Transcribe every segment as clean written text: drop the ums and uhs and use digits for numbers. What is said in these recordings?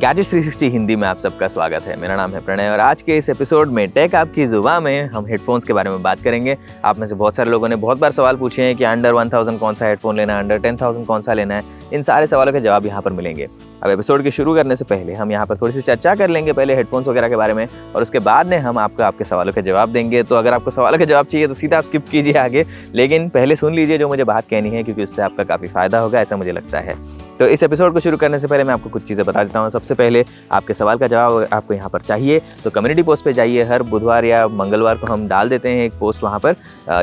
Gadgets 360 Hindi में आप सबका स्वागत है। मेरा नाम है प्रणय और आज के इस एपिसोड में टेक आपकी जुबान में हम हेडफोन्स के बारे में बात करेंगे। आप में से बहुत सारे लोगों ने बहुत बार सवाल पूछे हैं कि अंडर 1000 कौन सा हेडफोन लेना है, अंडर 10,000 कौन सा लेना है। इन सारे सवालों के जवाब यहाँ पर मिलेंगे। अब एपिसोड के शुरू करने से पहले हम यहाँ पर थोड़ी सी चर्चा कर लेंगे पहले हेडफोन्स वगैरह के बारे में, और उसके बाद में हम आपको आपके सवालों के जवाब देंगे। तो अगर आपको सवालों के जवाब चाहिए तो सीधा आप स्किप कीजिए आगे, लेकिन पहले सुन लीजिए जो मुझे बात कहनी है, क्योंकि उससे आपका काफ़ी फ़ायदा होगा ऐसा मुझे लगता है। तो इस एपिसोड को शुरू करने से पहले मैं आपको कुछ चीज़ें बता देता हूँ। सबसे पहले आपके सवाल का जवाब आपको यहाँ पर चाहिए तो कम्युनिटी पोस्ट पे जाइए। हर बुधवार या मंगलवार को हम डाल देते हैं एक पोस्ट वहाँ पर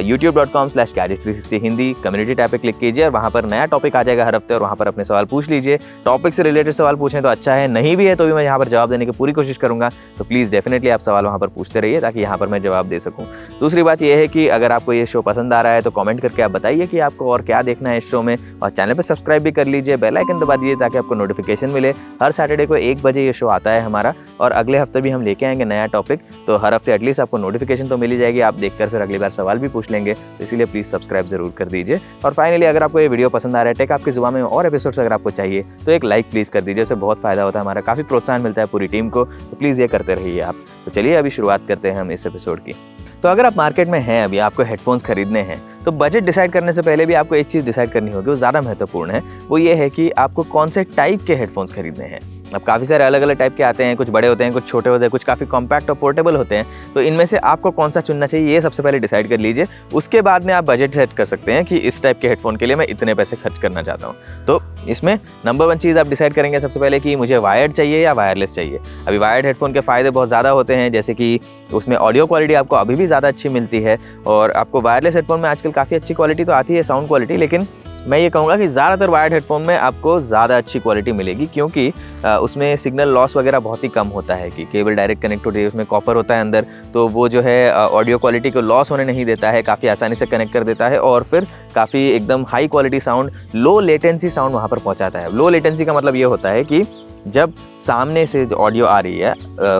youtube.com/gadgets360 हिंदी कम्युनिटी टैब पे क्लिक कीजिए और वहाँ पर नया टॉपिक आ जाएगा हर हफ्ते, और वहाँ पर अपने सवाल पूछ लीजिए। टॉपिक से रिलेटेड सवाल पूछें तो अच्छा है, नहीं भी है तो भी मैं यहाँ पर जवाब देने की पूरी कोशिश करूँगा। तो प्लीज़ डेफिनेटली आप सवाल वहाँ पर पूछते रहिए ताकि यहाँ पर मैं जवाब दे सकूँ। दूसरी बात यह है कि अगर आपको ये शो पसंद आ रहा है तो कमेंट करके आप बताइए कि आपको और क्या देखना है इस शो में, और चैनल पर सब्सक्राइब भी कर लीजिए, बेल आइकन दबा दीजिए ताकि आपको नोटिफिकेशन मिले। हर सैटरडे को 1 बजे ये शो आता है हमारा, और अगले हफ्ते भी हम लेके आएंगे नया टॉपिक। तो हर हफ्ते एटलीस्ट आपको नोटिफिकेशन तो मिल ही जाएगी, आप देखकर फिर अगली बार सवाल भी पूछ लेंगे। तो इसीलिए प्लीज़ सब्सक्राइब जरूर कर दीजिए। और फाइनली अगर आपको ये वीडियो पसंद आ रहा है, टेक आपकी जुबान में और एपिसोड्स अगर आपको चाहिए तो एक लाइक प्लीज़ कर दीजिए, उससे बहुत फ़ायदा होता है, हमारा काफ़ी प्रोत्साहन मिलता है पूरी टीम को। तो प्लीज़ ये करते रहिए आप। तो चलिए अभी शुरुआत करते हैं हम इस एपिसोड की। तो अगर आप मार्केट में हैं, अभी आपको हेडफोन्स खरीदने हैं, तो बजट डिसाइड करने से पहले भी आपको एक चीज़ डिसाइड करनी होगी, वो ज़्यादा महत्वपूर्ण है। वो ये है कि आपको कौन से टाइप के हेडफोन्स खरीदने हैं। अब काफ़ी सारे अलग अलग टाइप के आते हैं, कुछ बड़े होते हैं, कुछ छोटे होते हैं, कुछ काफ़ी कॉम्पैक्ट और पोर्टेबल होते हैं। तो इनमें से आपको कौन सा चुनना चाहिए ये सबसे पहले डिसाइड कर लीजिए। उसके बाद में आप बजट सेट कर सकते हैं कि इस टाइप के हेडफोन के लिए मैं इतने पैसे खर्च करना चाहता हूँ। तो इसमें नंबर 1 चीज़ आप डिसाइड करेंगे सबसे पहले कि मुझे वायर्ड चाहिए या वायरलेस चाहिए। अभी वायर्ड हेडफोन के फ़ायदे बहुत ज़्यादा होते हैं, जैसे कि उसमें ऑडियो क्वालिटी आपको अभी भी ज़्यादा अच्छी मिलती है, और आपको वायरलेस हेडफोन में आजकल काफ़ी अच्छी क्वालिटी तो आती है साउंड क्वालिटी, लेकिन मैं ये कहूँगा कि ज़्यादातर वायर्ड हेडफोन में आपको ज़्यादा अच्छी क्वालिटी मिलेगी, क्योंकि उसमें सिग्नल लॉस वगैरह बहुत ही कम होता है कि केबल डायरेक्ट कनेक्ट होती है, उसमें कॉपर होता है अंदर, तो वो जो है ऑडियो क्वालिटी को लॉस होने नहीं देता है, काफ़ी आसानी से कनेक्ट कर देता है, और फिर काफ़ी एकदम high quality sound, low latency sound वहाँ पर पहुँचाता है। लो लेटेंसी का मतलब ये होता है कि जब सामने से जो ऑडियो आ रही है,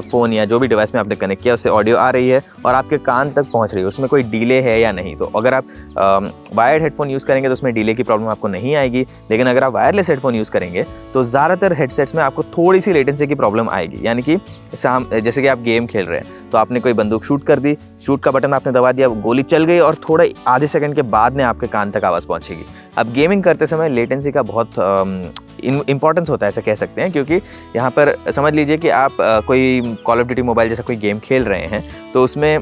फ़ोन या जो भी डिवाइस में आपने कनेक्ट किया उससे ऑडियो आ रही है और आपके कान तक पहुंच रही है, उसमें कोई डिले है या नहीं। तो अगर आप वायर्ड हेडफोन यूज़ करेंगे तो उसमें डिले की प्रॉब्लम आपको नहीं आएगी, लेकिन अगर आप वायरलेस हेडफोन यूज़ करेंगे तो ज़्यादातर हेडसेट्स में आपको थोड़ी सी लेटेंसी की प्रॉब्लम आएगी। यानी कि जैसे कि आप गेम खेल रहे हैं तो आपने कोई बंदूक शूट कर दी, शूट का बटन आपने दबा दिया, गोली चल गई और थोड़ा आधे सेकंड के बाद में आपके कान तक आवाज़ पहुँचेगी। अब गेमिंग करते समय लेटेंसी का बहुत इंपॉर्टेंस होता है ऐसा कह सकते हैं, क्योंकि यहाँ पर समझ लीजिए कि आप कोई कॉल ऑफ ड्यूटी मोबाइल जैसा कोई गेम खेल रहे हैं, तो उसमें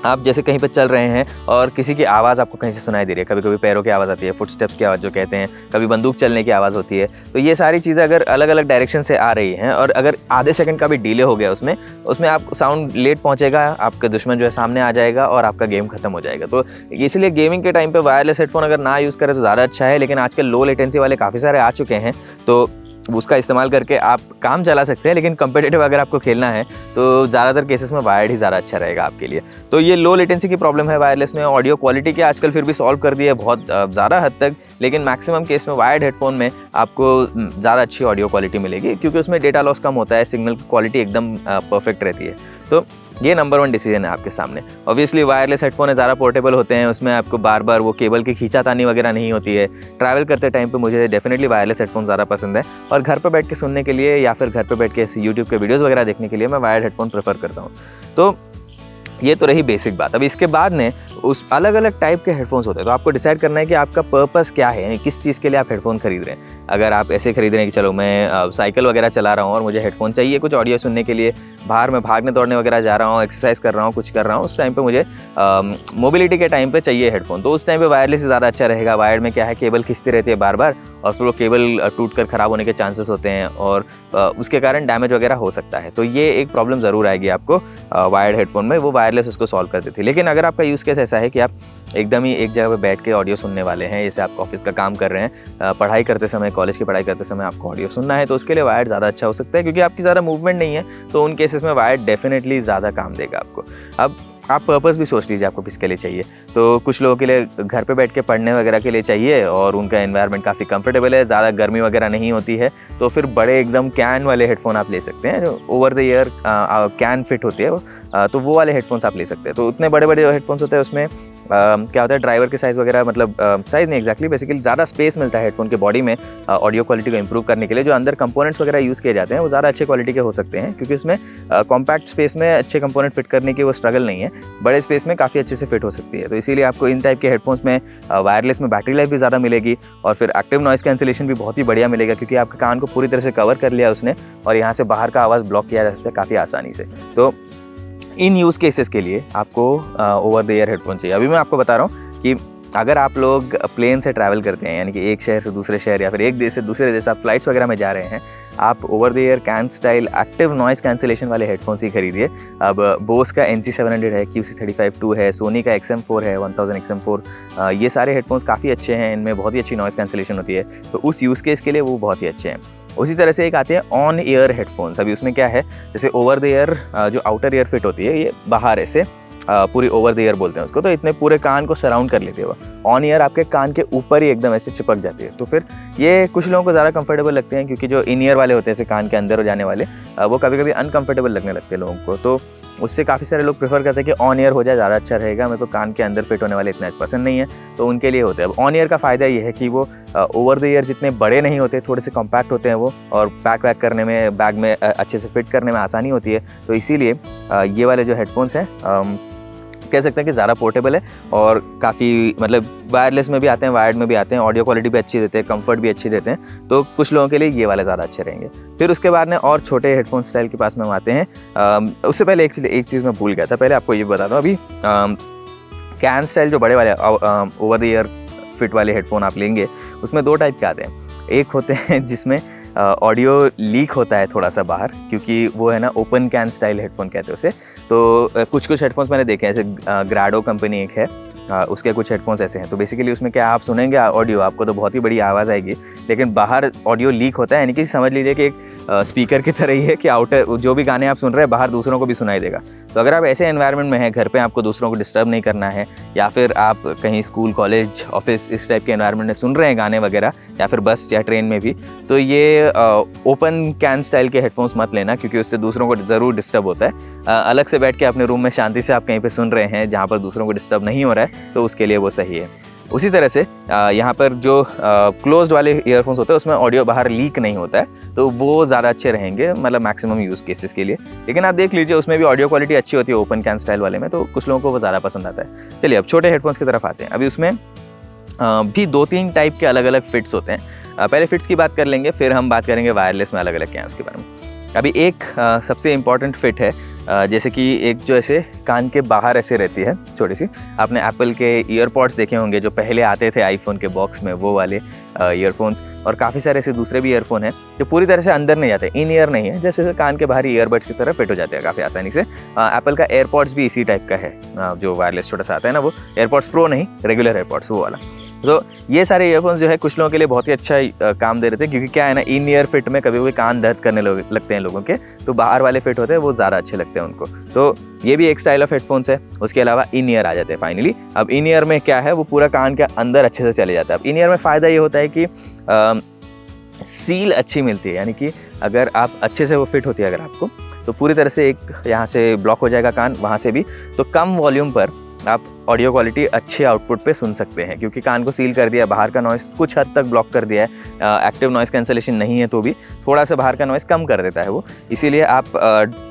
आप जैसे कहीं पर चल रहे हैं और किसी की आवाज़ आपको कहीं से सुनाई दे रही है, कभी कभी पैरों की आवाज़ आती है, फुटस्टेप्स की आवाज़ जो कहते हैं, कभी बंदूक चलने की आवाज़ होती है। तो ये सारी चीज़ें अगर अलग अलग डायरेक्शन से आ रही हैं और अगर आधे सेकंड का भी डिले हो गया उसमें आप साउंड लेट पहुंचेगा, आपका दुश्मन जो है सामने आ जाएगा और आपका गेम खत्म हो जाएगा। तो इसलिए गेमिंग के टाइम पर वायरलेस हेडफोन अगर ना यूज़ करें तो ज़्यादा अच्छा है, लेकिन आजकल लो लेटेंसी वाले काफ़ी सारे आ चुके हैं, तो उसका इस्तेमाल करके आप काम चला सकते हैं। लेकिन कम्पिटिटिव अगर आपको खेलना है तो ज़्यादातर केसेस में वायर्ड ही ज़्यादा अच्छा रहेगा आपके लिए। तो ये लो लेटेंसी की प्रॉब्लम है वायरलेस में। ऑडियो क्वालिटी के आजकल फिर भी सॉल्व कर दी है बहुत ज़्यादा हद तक, लेकिन मैक्सिमम केस में वायर्ड हेडफोन में आपको ज़्यादा अच्छी ऑडियो क्वालिटी मिलेगी, क्योंकि उसमें डेटा लॉस कम होता है, सिग्नल क्वालिटी एकदम परफेक्ट रहती है। तो ये नंबर 1 डिसीजन है आपके सामने। ऑब्वियसली वायरलेस हेडफोन है, ज़्यादा पोर्टेबल होते हैं, उसमें आपको बार बार वो केबल की खींचातानी वगैरह नहीं होती है। ट्रैवल करते टाइम पे मुझे डेफिनेटली वायरलेस हेडफोन ज़्यादा पसंद है, और घर पर बैठ के सुनने के लिए या फिर घर पर बैठ के यूट्यूब के वीडियोज़ वगैरह देखने के लिए मैं वायर्ड हेडफोन प्रेफर करता हूँ। तो ये तो रही बेसिक बात। अब इसके बाद में उस अलग अलग टाइप के हेडफोन्स होते हैं, तो आपको डिसाइड करना है कि आपका पर्पस क्या है, यानी किस चीज़ के लिए आप हेडफोन खरीद रहे हैं। अगर आप ऐसे खरीद रहे हैं कि चलो मैं साइकिल वगैरह चला रहा हूँ और मुझे हेडफोन चाहिए कुछ ऑडियो सुनने के लिए, बाहर मैं भागने दौड़ने वगैरह जा रहा हूँ, एक्सरसाइज कर रहा हूँ, कुछ कर रहा हूँ, उस टाइम पे मुझे मोबिलिटी के टाइम पे चाहिए हेडफोन, तो उस टाइम पे वायरलेस ही ज़्यादा अच्छा रहेगा। वायर्ड में क्या है, केबल खींचती रहती है बार बार, और फिर वो केबल टूट कर ख़राब होने के चांसेस होते हैं, और उसके कारण डैमेज वगैरह हो सकता है। तो ये एक प्रॉब्लम ज़रूर आएगी आपको वायर्ड हेडफोन में, वो वायरलेस उसको सॉल्व कर देती है। लेकिन अगर आपका यूज़ केस ऐसा है कि आप एकदम ही एक जगह पे बैठ के ऑडियो सुनने वाले हैं, जैसे आप ऑफिस का काम कर रहे हैं, पढ़ाई करते समय, कॉलेज की पढ़ाई करते समय आपको ऑडियो सुनना है, तो उसके लिए वायर्ड ज़्यादा अच्छा हो सकता है, क्योंकि आपकी ज़्यादा मूवमेंट नहीं है, तो उन केसेस में वायर्ड डेफिनेटली ज़्यादा काम देगा आपको। अब आप पर्पस भी सोच लीजिए आपको किसके लिए चाहिए। तो कुछ लोगों के लिए घर पे बैठ के पढ़ने वगैरह के लिए चाहिए, और उनका एनवायरनमेंट काफ़ी कंफर्टेबल है, ज़्यादा गर्मी वगैरह नहीं होती है, तो फिर बड़े एकदम कैन वाले हेडफोन आप ले सकते हैं, जो over the year can fit होती है, तो वो वाले हेडफोन्स आप ले सकते हैं। तो उतने बड़े बड़े जो हेडफोन्स होते हैं उसमें क्या होता है ड्राइवर के साइज़ वगैरह, मतलब साइज़ नहीं एग्जैक्टली, बेसिकली ज़्यादा स्पेस मिलता है हेडफोन के बॉडी में ऑडियो क्वालिटी को इंप्रूव करने के लिए। जो अंदर कंपोनेंट्स वगैरह यूज़ किए जाते हैं वो ज़्यादा अच्छे क्वालिटी के हो सकते हैं, क्योंकि उसमें कॉम्पैक्ट स्पेस में अच्छे कंपोनेंट फिट करने की वो स्ट्रगल नहीं है, बड़े स्पेस में काफ़ी अच्छे से फिट हो सकती है। तो इसीलिए आपको इन टाइप के हेडफोन्स में वायरलेस में बैटरी लाइफ भी ज़्यादा मिलेगी, और फिर एक्टिव नॉइस कैंसिलेशन भी बहुत ही बढ़िया मिलेगा, क्योंकि आपके कान को पूरी तरह से कवर कर लिया उसने, और यहाँ से बाहर का आवाज़ ब्लॉक किया जा सकता है काफ़ी आसानी से। तो इन यूज़ केसेस के लिए आपको ओवर द ईयर हेडफोन चाहिए। अभी मैं आपको बता रहा हूँ कि अगर आप लोग प्लेन से ट्रैवल करते हैं, यानी कि एक शहर से दूसरे शहर या फिर एक देश से दूसरे देश, आप फ्लाइट्स वगैरह में जा रहे हैं, आप over the year can style active noise cancellation वाले हेडफोन्स ही खरीदिए। अब बोस का NC700 है, QC35-2 है, सोनी का XM4 है, 1000 XM4, ये सारे हेडफोन्स काफ़ी अच्छे हैं, इनमें बहुत ही अच्छी नॉइस कैंसिलेशन होती है, तो उस यूज़ केस के लिए वो बहुत ही अच्छे हैं। उसी तरह से एक आते हैं ऑन ईयर हेडफोन्स। अभी उसमें क्या है, जैसे ओवर द ईयर जो आउटर ईयर फिट होती है, ये बाहर ऐसे पूरी ओवर द ईयर बोलते हैं उसको, तो इतने पूरे कान को सराउंड कर लेती है वो। ऑन ईयर आपके कान के ऊपर ही एकदम ऐसे चिपक जाती है, तो फिर ये कुछ लोगों को ज़्यादा कंफर्टेबल लगते हैं, क्योंकि जो इन ईयर वाले होते हैं जैसे कान के अंदर हो जाने वाले, वो कभी कभी अनकंफर्टेबल लगने लगते हैं लोगों को, तो उससे काफ़ी सारे लोग प्रेफर करते हैं कि ऑन ईयर हो जाए, ज़्यादा अच्छा रहेगा, मेरे को कान के अंदर फिट होने वाले इतना पसंद नहीं है, तो उनके लिए होते हैं। अब ऑन ईयर का फ़ायदा ये है कि वो ओवर द ईयर जितने बड़े नहीं होते, थोड़े से कॉम्पैक्ट होते हैं वो, और पैक वैक करने में, बैग में अच्छे से फिट करने में आसानी होती है, तो इसीलिए ये वाले जो हेडफोन्स हैं कह सकते हैं कि ज़्यादा पोर्टेबल है, और काफ़ी मतलब वायरलेस में भी आते हैं, वायर्ड में भी आते हैं, ऑडियो क्वालिटी भी अच्छी देते हैं, कंफर्ट भी अच्छी देते हैं, तो कुछ लोगों के लिए ये वाले ज़्यादा अच्छे रहेंगे। फिर उसके बाद में और छोटे हेडफोन स्टाइल के पास में हम आते हैं। उससे पहले एक चीज़ मैं भूल गया था, पहले आपको ये बताता हूँ। अभी कैन स्टाइल जो बड़े वाले ओवर द ईयर फिट वाले हेडफोन आप लेंगे, उसमें दो टाइप के आते हैं। एक होते हैं जिसमें ऑडियो लीक होता है थोड़ा सा बाहर, क्योंकि वो है ना ओपन कैन स्टाइल हेडफोन कहते हैं उसे। तो कुछ हेडफोन्स मैंने देखे हैं, जैसे ग्राडो कंपनी एक है, उसके कुछ हेडफोन्स ऐसे हैं। तो बेसिकली उसमें क्या आप सुनेंगे ऑडियो, आपको तो बहुत ही बड़ी आवाज़ आएगी, लेकिन बाहर ऑडियो लीक होता है, यानी कि समझ लीजिए कि एक स्पीकर की तरह ही है कि आउटर जो भी गाने आप सुन रहे हैं बाहर दूसरों को भी सुनाई देगा। तो अगर आप ऐसे एनवायरनमेंट में हैं, घर पे आपको दूसरों को डिस्टर्ब नहीं करना है, या फिर आप कहीं स्कूल, कॉलेज, ऑफिस इस टाइप के एनवायरनमेंट में सुन रहे हैं गाने वगैरह, या फिर बस या ट्रेन में भी, तो ये ओपन कैन स्टाइल के हेडफोन्स मत लेना, क्योंकि उससे दूसरों को ज़रूर डिस्टर्ब होता है। अलग से बैठ के अपने रूम में शांति से आप कहीं पे सुन रहे हैं जहाँ पर दूसरों को डिस्टर्ब नहीं हो रहा है, तो उसके लिए वो सही है। उसी तरह से यहाँ पर जो क्लोज्ड वाले ईयरफोन्स होते हैं उसमें ऑडियो बाहर लीक नहीं होता है, तो वो ज़्यादा अच्छे रहेंगे, मतलब मैक्सिमम यूज़ केसेस के लिए। लेकिन आप देख लीजिए उसमें भी ऑडियो क्वालिटी अच्छी होती है ओपन कैन स्टाइल वाले में, तो कुछ लोगों को वो ज़्यादा पसंद आता है। चलिए अब छोटे हेडफोन्स की तरफ आते हैं। अभी उसमें भी 2-3 टाइप के अलग अलग फिट्स होते हैं। पहले फिट्स की बात कर लेंगे, फिर हम बात करेंगे वायरलेस में अलग अलग क्या है उसके बारे में। अभी एक सबसे इम्पॉर्टेंट फिट है, जैसे कि एक जो ऐसे कान के बाहर ऐसे रहती है छोटी सी, आपने एप्पल के ईयरपॉड्स देखे होंगे जो पहले आते थे आईफोन के बॉक्स में, वो वाले ईयरफोन्स, और काफ़ी सारे ऐसे दूसरे भी ईयरफोन हैं जो पूरी तरह से अंदर नहीं जाते, इन ईयर नहीं है, जैसे कान के बाहरी ईयरबड्स की तरह फिट हो जाते हैं काफ़ी आसानी से। एप्पल का एयरपॉड्स भी इसी टाइप का है, जो वायरलेस छोटा सा आता है ना, वो एयरपॉड्स प्रो नहीं, रेगुलर एयरपॉड्स वो वाला। तो ये सारे ईयरफोन्स जो है कुछ लोगों के लिए बहुत ही अच्छा काम दे रहे थे, क्योंकि क्या है ना, इन ईयर फिट में कभी कभी कान दर्द करने लगते हैं लोगों के, तो बाहर वाले फिट होते हैं वो ज़्यादा अच्छे लगते हैं उनको। तो ये भी एक स्टाइल ऑफ हेडफोन्स है। उसके अलावा इन ईयर आ जाते हैं फाइनली। अब इन ईयर में क्या है, वो पूरा कान के अंदर अच्छे से चले जाता है। अब इन ईयर में फ़ायदा ये होता है कि सील अच्छी मिलती है, यानी कि अगर आप अच्छे से वो फिट होती है अगर आपको, तो पूरी तरह से एक यहाँ से ब्लॉक हो जाएगा कान, वहाँ से भी, तो कम वॉल्यूम पर आप ऑडियो क्वालिटी अच्छे आउटपुट पे सुन सकते हैं, क्योंकि कान को सील कर दिया, बाहर का नॉइस कुछ हद तक ब्लॉक कर दिया है। एक्टिव नॉइस कैंसलेशन नहीं है तो भी थोड़ा सा बाहर का नॉइस कम कर देता है वो, इसीलिए आप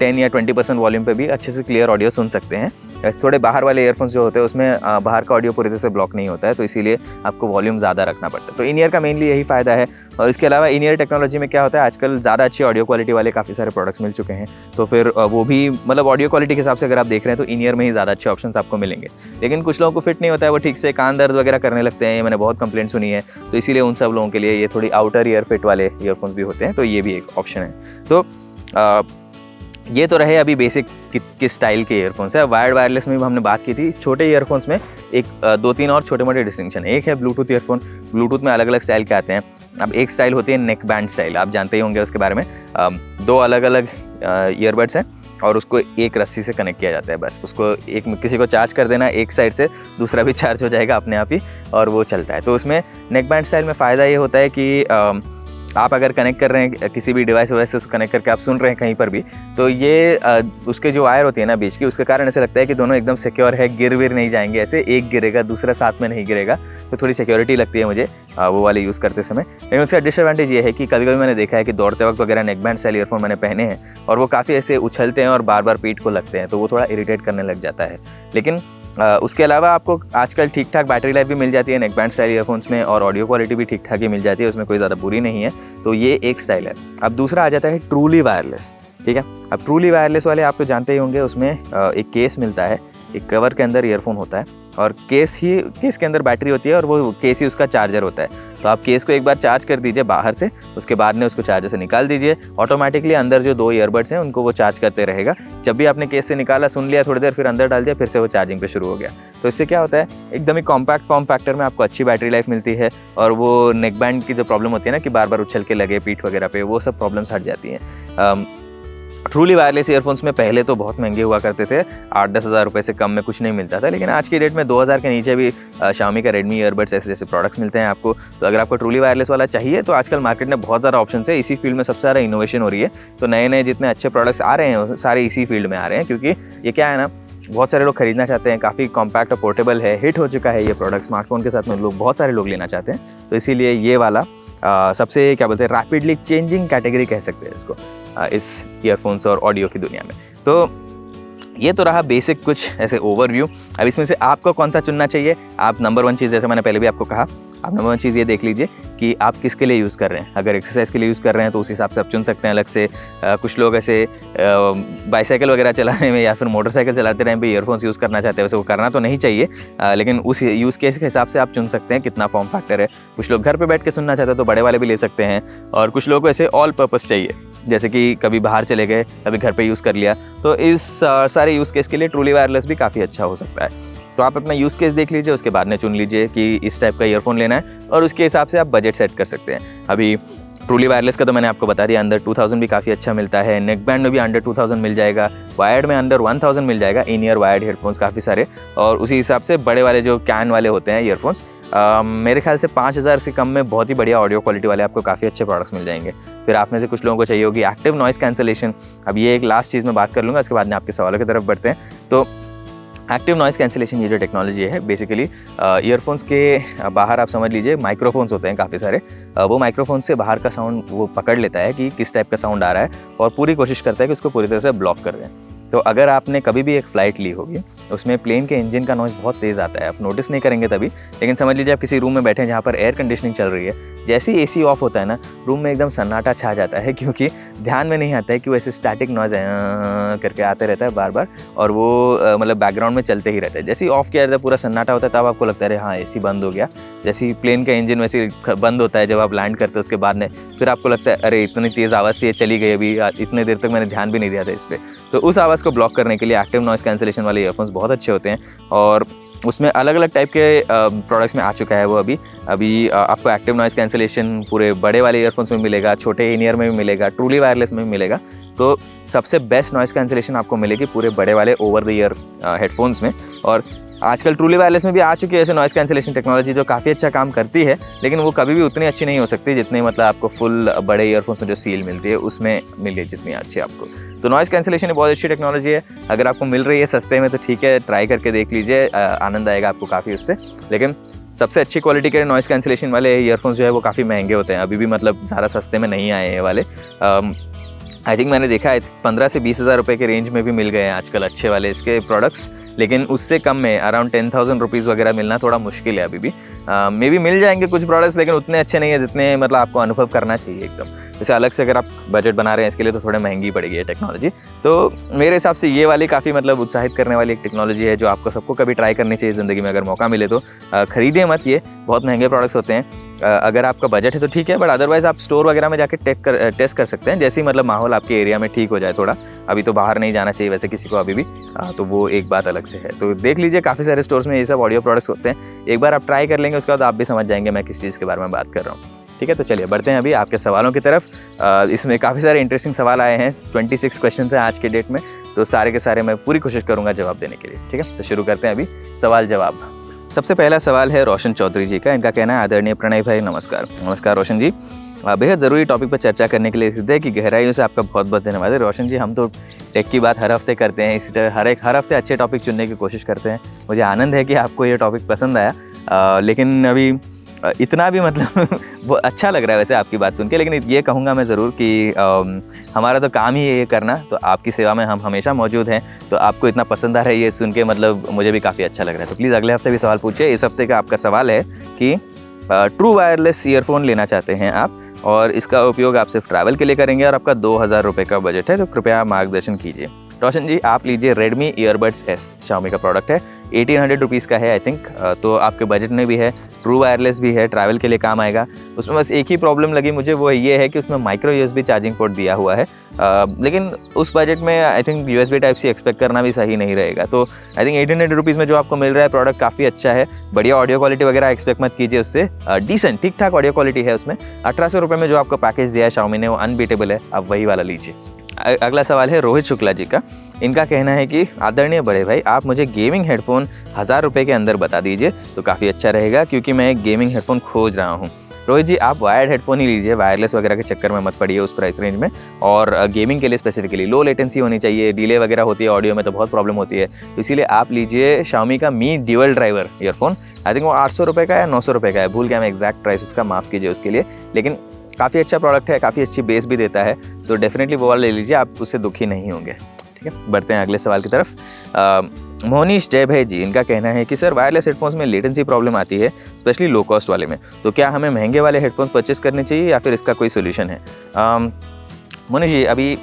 10 या 20% वॉल्यूम पे भी अच्छे से क्लियर ऑडियो सुन सकते हैं। थोड़े बाहर वाले ईयरफोन्स जो होते हैं उसमें बाहर का ऑडियो पूरी तरह से ब्लॉक नहीं होता है, तो इसीलिए आपको वॉल्यूम ज़्यादा रखना पड़ता है। तो इन ईयर का मेनली यही फ़ायदा है। और इसके अलावा इन ईयर टेक्नोलॉजी में क्या होता है, आजकल ज़्यादा अच्छी ऑडियो क्वालिटी वाले काफ़ी सारे प्रोडक्ट्स मिल चुके हैं, तो फिर वो भी मतलब ऑडियो क्वालिटी के हिसाब से अगर आप देख रहे हैं तो इन ईयर में ही ज़्यादा अच्छे ऑप्शंस आपको मिलेंगे। लेकिन कुछ लोगों को फिट नहीं होता है, वो ठीक से कान दर्द वगैरह करने लगते हैं, ये मैंने बहुत कंप्लेंट सुनी है, तो इसीलिए उन सब लोगों के लिए ये थोड़ी आउटर ईयर फिट वाले ईयरफोन्स भी होते हैं, तो ये भी एक ऑप्शन है। तो ये तो रहे अभी बेसिक किस स्टाइल के ईयरफोन्स है। वायर्ड वायरलेस में भी हमने बात की थी। छोटे ईयरफोन्स में एक 2-3 और छोटे मोटे डिस्टिंक्शन है। एक है ब्लूटूथ ईयरफोन। ब्लूटूथ में अलग अलग स्टाइल के आते हैं। अब एक स्टाइल होती है नेक बैंड स्टाइल, आप जानते ही होंगे उसके बारे में। 2 अलग अलग ईयरबड्स हैं और उसको एक रस्सी से कनेक्ट किया जाता है, बस उसको एक किसी को चार्ज कर देना एक साइड से, दूसरा भी चार्ज हो जाएगा अपने आप ही और वो चलता है। तो उसमें नेक बैंड स्टाइल में फ़ायदा ये होता है कि आप अगर कनेक्ट कर रहे हैं किसी भी डिवाइस वैसे उसको कनेक्ट करके आप सुन रहे हैं कहीं पर भी, तो ये उसके जो वायर होती है ना बीच की, उसके कारण ऐसे लगता है कि दोनों एकदम सिक्योर है, गिर विर नहीं जाएंगे, ऐसे एक गिरेगा दूसरा साथ में नहीं गिरेगा, तो थोड़ी सिक्योरिटी लगती है मुझे वो वाले यूज़ करते समय। लेकिन उसका डिसएडवांटेज ये है कि कभी कभी मैंने देखा है कि दौड़ते वक्त वगैरह नेकबैंड स्टाइल ईयरफोन मैंने पहने हैं और वो काफ़ी ऐसे उछलते हैं और बार बार पीठ को लगते हैं, तो वो थोड़ा इरिटेट करने लग जाता है। लेकिन उसके अलावा आपको आजकल ठीक ठाक बैटरी लाइफ भी मिल जाती है नेकबैंड स्टाइल ईयरफोन्स में, और ऑडियो क्वालिटी भी ठीक ठाक ही मिल जाती है, उसमें कोई ज़्यादा बुरी नहीं है। तो ये एक स्टाइल है। अब दूसरा आ जाता है ट्रूली वायरलेस। ठीक है, अब ट्रूली वायरलेस वाले आप तो जानते ही होंगे, उसमें एक केस मिलता है, एक कवर के अंदर ईयरफोन होता है और केस के अंदर बैटरी होती है और वो केस ही उसका चार्जर होता है। तो आप केस को एक बार चार्ज कर दीजिए बाहर से, उसके बाद में उसको चार्जर से निकाल दीजिए, ऑटोमेटिकली अंदर जो 2 ईयरबड्स हैं उनको वो चार्ज करते रहेगा। जब भी आपने केस से निकाला, सुन लिया, थोड़ी देर फिर अंदर डाल दिया, फिर से वो चार्जिंग पे शुरू हो गया। तो इससे क्या होता है, एकदम ही कॉम्पैक्ट फॉर्म फैक्टर में आपको अच्छी बैटरी लाइफ मिलती है और वो नेकबैंड की जो प्रॉब्लम होती है ना कि बार बार उछल के लगे पीठ वगैरह पे, वो सब प्रॉब्लम्स हट जाती हैं। ट्रूली वायरलेस ईयरफोन्स में पहले तो बहुत महंगे हुआ करते थे, 8-10 हज़ार रुपये से कम में कुछ नहीं मिलता था, लेकिन आज की डेट में 2000 के नीचे भी शाओमी का रेडमी ईयरबड्स ऐसे जैसे प्रोडक्ट्स मिलते हैं आपको। तो अगर आपको ट्रूली वायरलेस वाला चाहिए तो आजकल मार्केट में बहुत ज़्यादा ऑप्शन है, इसी फील्ड में सबसे ज़्यादा इनोवेशन हो रही है। तो नए नए जितने अच्छे प्रोडक्ट्स आ रहे हैं सारे इसी फील्ड में आ रहे हैं, क्योंकि ये क्या है ना, बहुत सारे लोग खरीदना चाहते हैं, काफ़ी कॉम्पैक्ट और पोर्टेबल है, हिट हो चुका है ये प्रोडक्ट, स्मार्टफोन के साथ में लोग बहुत सारे लोग लेना चाहते हैं। तो इसीलिए ये वाला सबसे क्या बोलते हैं, रैपिडली चेंजिंग कैटेगरी कह सकते हैं इसको इस ईयरफोन्स और ऑडियो की दुनिया में। तो ये तो रहा बेसिक कुछ ऐसे ओवरव्यू। अब इसमें से आपको कौन सा चुनना चाहिए, आप नंबर 1 चीज़, जैसे मैंने पहले भी आपको कहा, आप नंबर 1 चीज़ ये देख लीजिए कि आप किसके लिए यूज़ कर रहे हैं। अगर एक्सरसाइज के लिए यूज़ कर रहे हैं तो उस हिसाब से आप चुन सकते हैं अलग से। कुछ लोग ऐसे बाईसाइकिल वगैरह चलाने में या फिर मोटरसाइकिल चलाते टाइम पे ईयरफोन्स यूज़ करना चाहते हैं, वैसे वो करना तो नहीं चाहिए, लेकिन उस यूज़ केस के हिसाब से आप चुन सकते हैं कितना फॉर्म फैक्टर है। कुछ लोग घर पर बैठ के सुनना चाहते हैं तो बड़े वाले भी ले सकते हैं, और कुछ लोग को ऐसे ऑल पर्पज़ चाहिए, जैसे कि कभी बाहर चले गए, कभी घर पे यूज़ कर लिया, तो इस सारे यूज़ केस के लिए ट्रूली वायरलेस भी काफ़ी अच्छा हो सकता है। तो आप अपना यूज़ केस देख लीजिए, उसके बाद में चुन लीजिए कि इस टाइप का ईयरफोन लेना है, और उसके हिसाब से आप बजट सेट कर सकते हैं। अभी ट्रूली वायरलेस का तो मैंने आपको बता दिया, अंडर 2000 भी काफ़ी अच्छा मिलता है, नेकबैंड में भी अंडर 2000 मिल जाएगा, वायर्ड में अंडर 1000 मिल जाएगा, इन ईयर वायर्ड हेडफोन्स काफ़ी सारे, और उसी हिसाब से बड़े वाले जो कैन वाले होते हैं ईयरफोन्स, मेरे ख्याल से 5000 से कम में बहुत ही बढ़िया ऑडियो क्वालिटी वाले आपको काफ़ी अच्छे प्रोडक्ट्स मिल जाएंगे। फिर आप में से कुछ लोगों को चाहिए होगी एक्टिव नॉइस कैंसलेशन। अब ये एक लास्ट चीज़ मैं बात कर लूँगा, उसके बाद में आपके सवालों की तरफ बढ़ते हैं। तो एक्टिव नॉइस कैंसलेशन ये जो टेक्नोलॉजी है, बेसिकली ईयरफोन्स के बाहर आप समझ लीजिए माइक्रोफोन्स होते हैं काफ़ी सारे, वो माइक्रोफोन से बाहर का साउंड वो पकड़ लेता है कि किस टाइप का साउंड आ रहा है, और पूरी कोशिश करता है कि उसको पूरी तरह से ब्लॉक कर दें। तो अगर आपने कभी भी एक फ़्लाइट ली होगी, उसमें प्लेन के इंजन का नॉइज़ बहुत तेज़ आता है, आप नोटिस नहीं करेंगे तभी, लेकिन समझ लीजिए आप किसी रूम में बैठे हैं जहाँ पर एयर कंडीशनिंग चल रही है, जैसे ही एसी ऑफ होता है ना, रूम में एकदम सन्नाटा छा जाता है, क्योंकि ध्यान में नहीं आता है कि वो ऐसे स्टैटिक नॉइज़ करके आते रहता है बार बार, और वो मतलब बैकग्राउंड में चलते ही रहता है। जैसे ही ऑफ किया जाता है, पूरा सन्नाटा होता है, तब आपको लगता है अरे हाँ एसी बंद हो गया। जैसे ही प्लेन का इंजन वैसे बंद होता है जब आप लैंड करते हो, उसके बाद में फिर आपको लगता है अरे इतनी तेज़ आवाज़ थी, ये चली गई, अभी इतने देर तक मैंने ध्यान भी नहीं दिया था इस पर। तो उस आवाज़ को ब्लॉक करने के लिए एक्टिव नॉइस कैंसलेशन वाले ईयरफोन्स बहुत अच्छे होते हैं, और उसमें अलग अलग टाइप के प्रोडक्ट्स में आ चुका है वो। अभी आपको एक्टिव नॉइस कैंसलेशन पूरे बड़े वाले ईयरफोन्स में मिलेगा, छोटे इन ईयर में भी मिलेगा, ट्रूली वायरलेस में भी मिलेगा। तो सबसे बेस्ट नॉइस कैंसलेशन आपको मिलेगी पूरे बड़े वाले ओवर द ईयर हेडफोन्स में। और आजकल ट्रूली वायरलेस में भी आ चुकी है ऐसे नॉइस कैंसलेशन टेक्नोलॉजी जो काफ़ी अच्छा काम करती है, लेकिन वो कभी भी उतनी अच्छी नहीं हो सकती जितनी मतलब आपको फुल बड़े ईयरफोन्स में जो सील मिलती है उसमें मिले जितनी अच्छी आपको। तो नॉइस कैंसलेशन बहुत अच्छी टेक्नोलॉजी है, अगर आपको मिल रही है सस्ते में तो ठीक है, ट्राई करके देख लीजिए, आनंद आएगा आपको काफ़ी उससे। लेकिन सबसे अच्छी क्वालिटी के नॉइस कैंसलेशन वाले ईयरफोन्स जो है वो काफ़ी महंगे होते हैं, अभी भी मतलब ज़्यादा सस्ते में नहीं आए हैं वाले। आई थिंक मैंने देखा है 15 से 20 हज़ार रुपये के रेंज में भी मिल गए हैं आजकल अच्छे वाले इसके प्रोडक्ट्स, लेकिन उससे कम में अराउंड 10,000 रुपीज़ वगैरह मिलना थोड़ा मुश्किल है अभी भी। मे भी मिल जाएंगे कुछ प्रोडक्ट्स, लेकिन उतने अच्छे नहीं है जितने मतलब आपको अनुभव करना चाहिए एकदम। जैसे अलग से अगर आप बजट बना रहे हैं इसके लिए तो थोड़े महंगी पड़ेगी ये टेक्नोलॉजी। तो मेरे हिसाब से ये वाली काफ़ी मतलब उत्साहित करने वाली एक टेक्नोलॉजी है जो आपको सबको कभी ट्राई करनी चाहिए ज़िंदगी में, अगर मौका मिले तो। खरीदिए मत, ये बहुत महंगे प्रोडक्ट्स होते हैं। अगर आपका बजट है तो ठीक है, बट अदरवाइज़ आप स्टोर वगैरह में जाके टेस्ट कर सकते हैं, जैसे ही मतलब माहौल आपके एरिया में ठीक हो जाए थोड़ा। अभी तो बाहर नहीं जाना चाहिए वैसे किसी को अभी भी, तो वो एक बात अलग से है। तो देख लीजिए काफ़ी सारे स्टोर्स में ये सब ऑडियो प्रोडक्ट्स होते हैं, एक बार आप ट्राई कर लेंगे उसके बाद आप भी समझ जाएंगे मैं किस चीज़ के बारे में बात कर रहा हूँ। ठीक है, तो चलिए बढ़ते हैं अभी आपके सवालों की तरफ। इसमें काफ़ी सारे इंटरेस्टिंग सवाल आए हैं, 26 क्वेश्चन हैं आज के डेट में, तो सारे के सारे मैं पूरी कोशिश करूँगा जवाब देने के लिए। ठीक है, तो शुरू करते हैं अभी सवाल जवाब। सबसे पहला सवाल है रोशन चौधरी जी का। इनका कहना है, आदरणीय प्रणय भाई नमस्कार। नमस्कार रोशन जी। बेहद ज़रूरी टॉपिक पर चर्चा करने के लिए हृदय की गहराइयों से आपका बहुत बहुत धन्यवाद है रोशन जी। हम तो टेक की बात हर हफ्ते करते हैं, इसी तरह हर हफ्ते अच्छे टॉपिक चुनने की कोशिश करते हैं। मुझे आनंद है कि आपको ये टॉपिक पसंद आया, लेकिन अभी इतना भी मतलब वो अच्छा लग रहा है वैसे आपकी बात सुन के, लेकिन ये कहूँगा मैं ज़रूर कि हमारा तो काम ही है ये करना, तो आपकी सेवा में हम हमेशा मौजूद हैं। तो आपको इतना पसंद आ रहा है ये सुन के, मतलब मुझे भी काफ़ी अच्छा लग रहा है। तो प्लीज़ अगले हफ्ते भी सवाल पूछिए। इस हफ्ते का आपका सवाल है कि ट्रू वायरलेस ईयरफोन लेना चाहते हैं आप, और इसका उपयोग आप सिर्फ ट्रैवल के लिए करेंगे और आपका 2000 रुपये का बजट है, तो कृपया मार्गदर्शन कीजिए। रोशन जी, आप लीजिए Redmi Earbuds S, Xiaomi का प्रोडक्ट है, 1800 रुपीज़ का है आई थिंक, तो आपके बजट में भी है, ट्रू वायरलेस भी है, ट्रैवल के लिए काम आएगा। उसमें बस एक ही प्रॉब्लम लगी मुझे, वो ये है कि उसमें माइक्रो USB चार्जिंग पोर्ट दिया हुआ है, लेकिन उस बजट में I think USB type C expect करना भी सही नहीं रहेगा। तो आई थिंक 1800 रुपीज़ में जो आपको मिल रहा है प्रोडक्ट काफ़ी अच्छा है, बढ़िया ऑडियो क्वालिटी वगैरह एक्सपेक्ट मत कीजिए उससे, डिसेंट ठीक ठाक ऑडियो क्वालिटी है उसमें। 1800 रुपये में जो आपको पैकेज दिया है Xiaomi ने वो अनबीटेबल है, आप वही वाला लीजिए। अगला सवाल है रोहित शुक्ला जी का। इनका कहना है कि आदरणीय बड़े भाई, आप मुझे गेमिंग हेडफोन 1000 रुपये के अंदर बता दीजिए तो काफ़ी अच्छा रहेगा, क्योंकि मैं एक गेमिंग हेडफोन खोज रहा हूँ। रोहित जी, आप वायर्ड हेडफोन ही लीजिए, वायरलेस वगैरह के चक्कर में मत पड़िए उस प्राइस रेंज में। और गेमिंग के लिए स्पेसिफिकली लो लेटेंसी होनी चाहिए, डिले वगैरह होती है ऑडियो में तो बहुत प्रॉब्लम होती है, तो इसीलिए आप लीजिए Xiaomi का Mi dual driver earphone. I think वो 800 रुपये का या 900 रुपये का है, भूल गया मैं एग्जैक्ट प्राइस उसका, माफ़ कीजिए उसके लिए, लेकिन काफ़ी अच्छा प्रोडक्ट है, काफ़ी अच्छी बेस भी देता है, तो डेफिनेटली वो वाला ले लीजिए, आप उससे दुखी नहीं होंगे। ठीक है, बढ़ते हैं अगले सवाल की तरफ। मोनीश जय भाई जी, इनका कहना है कि सर वायरलेस हेडफोन्स में लेटेंसी प्रॉब्लम आती है, स्पेशली लो कॉस्ट वाले में, तो क्या हमें महंगे वाले हेडफोन्स परचेस करने चाहिए या फिर इसका कोई सोल्यूशन है? मोनीश जी, अभी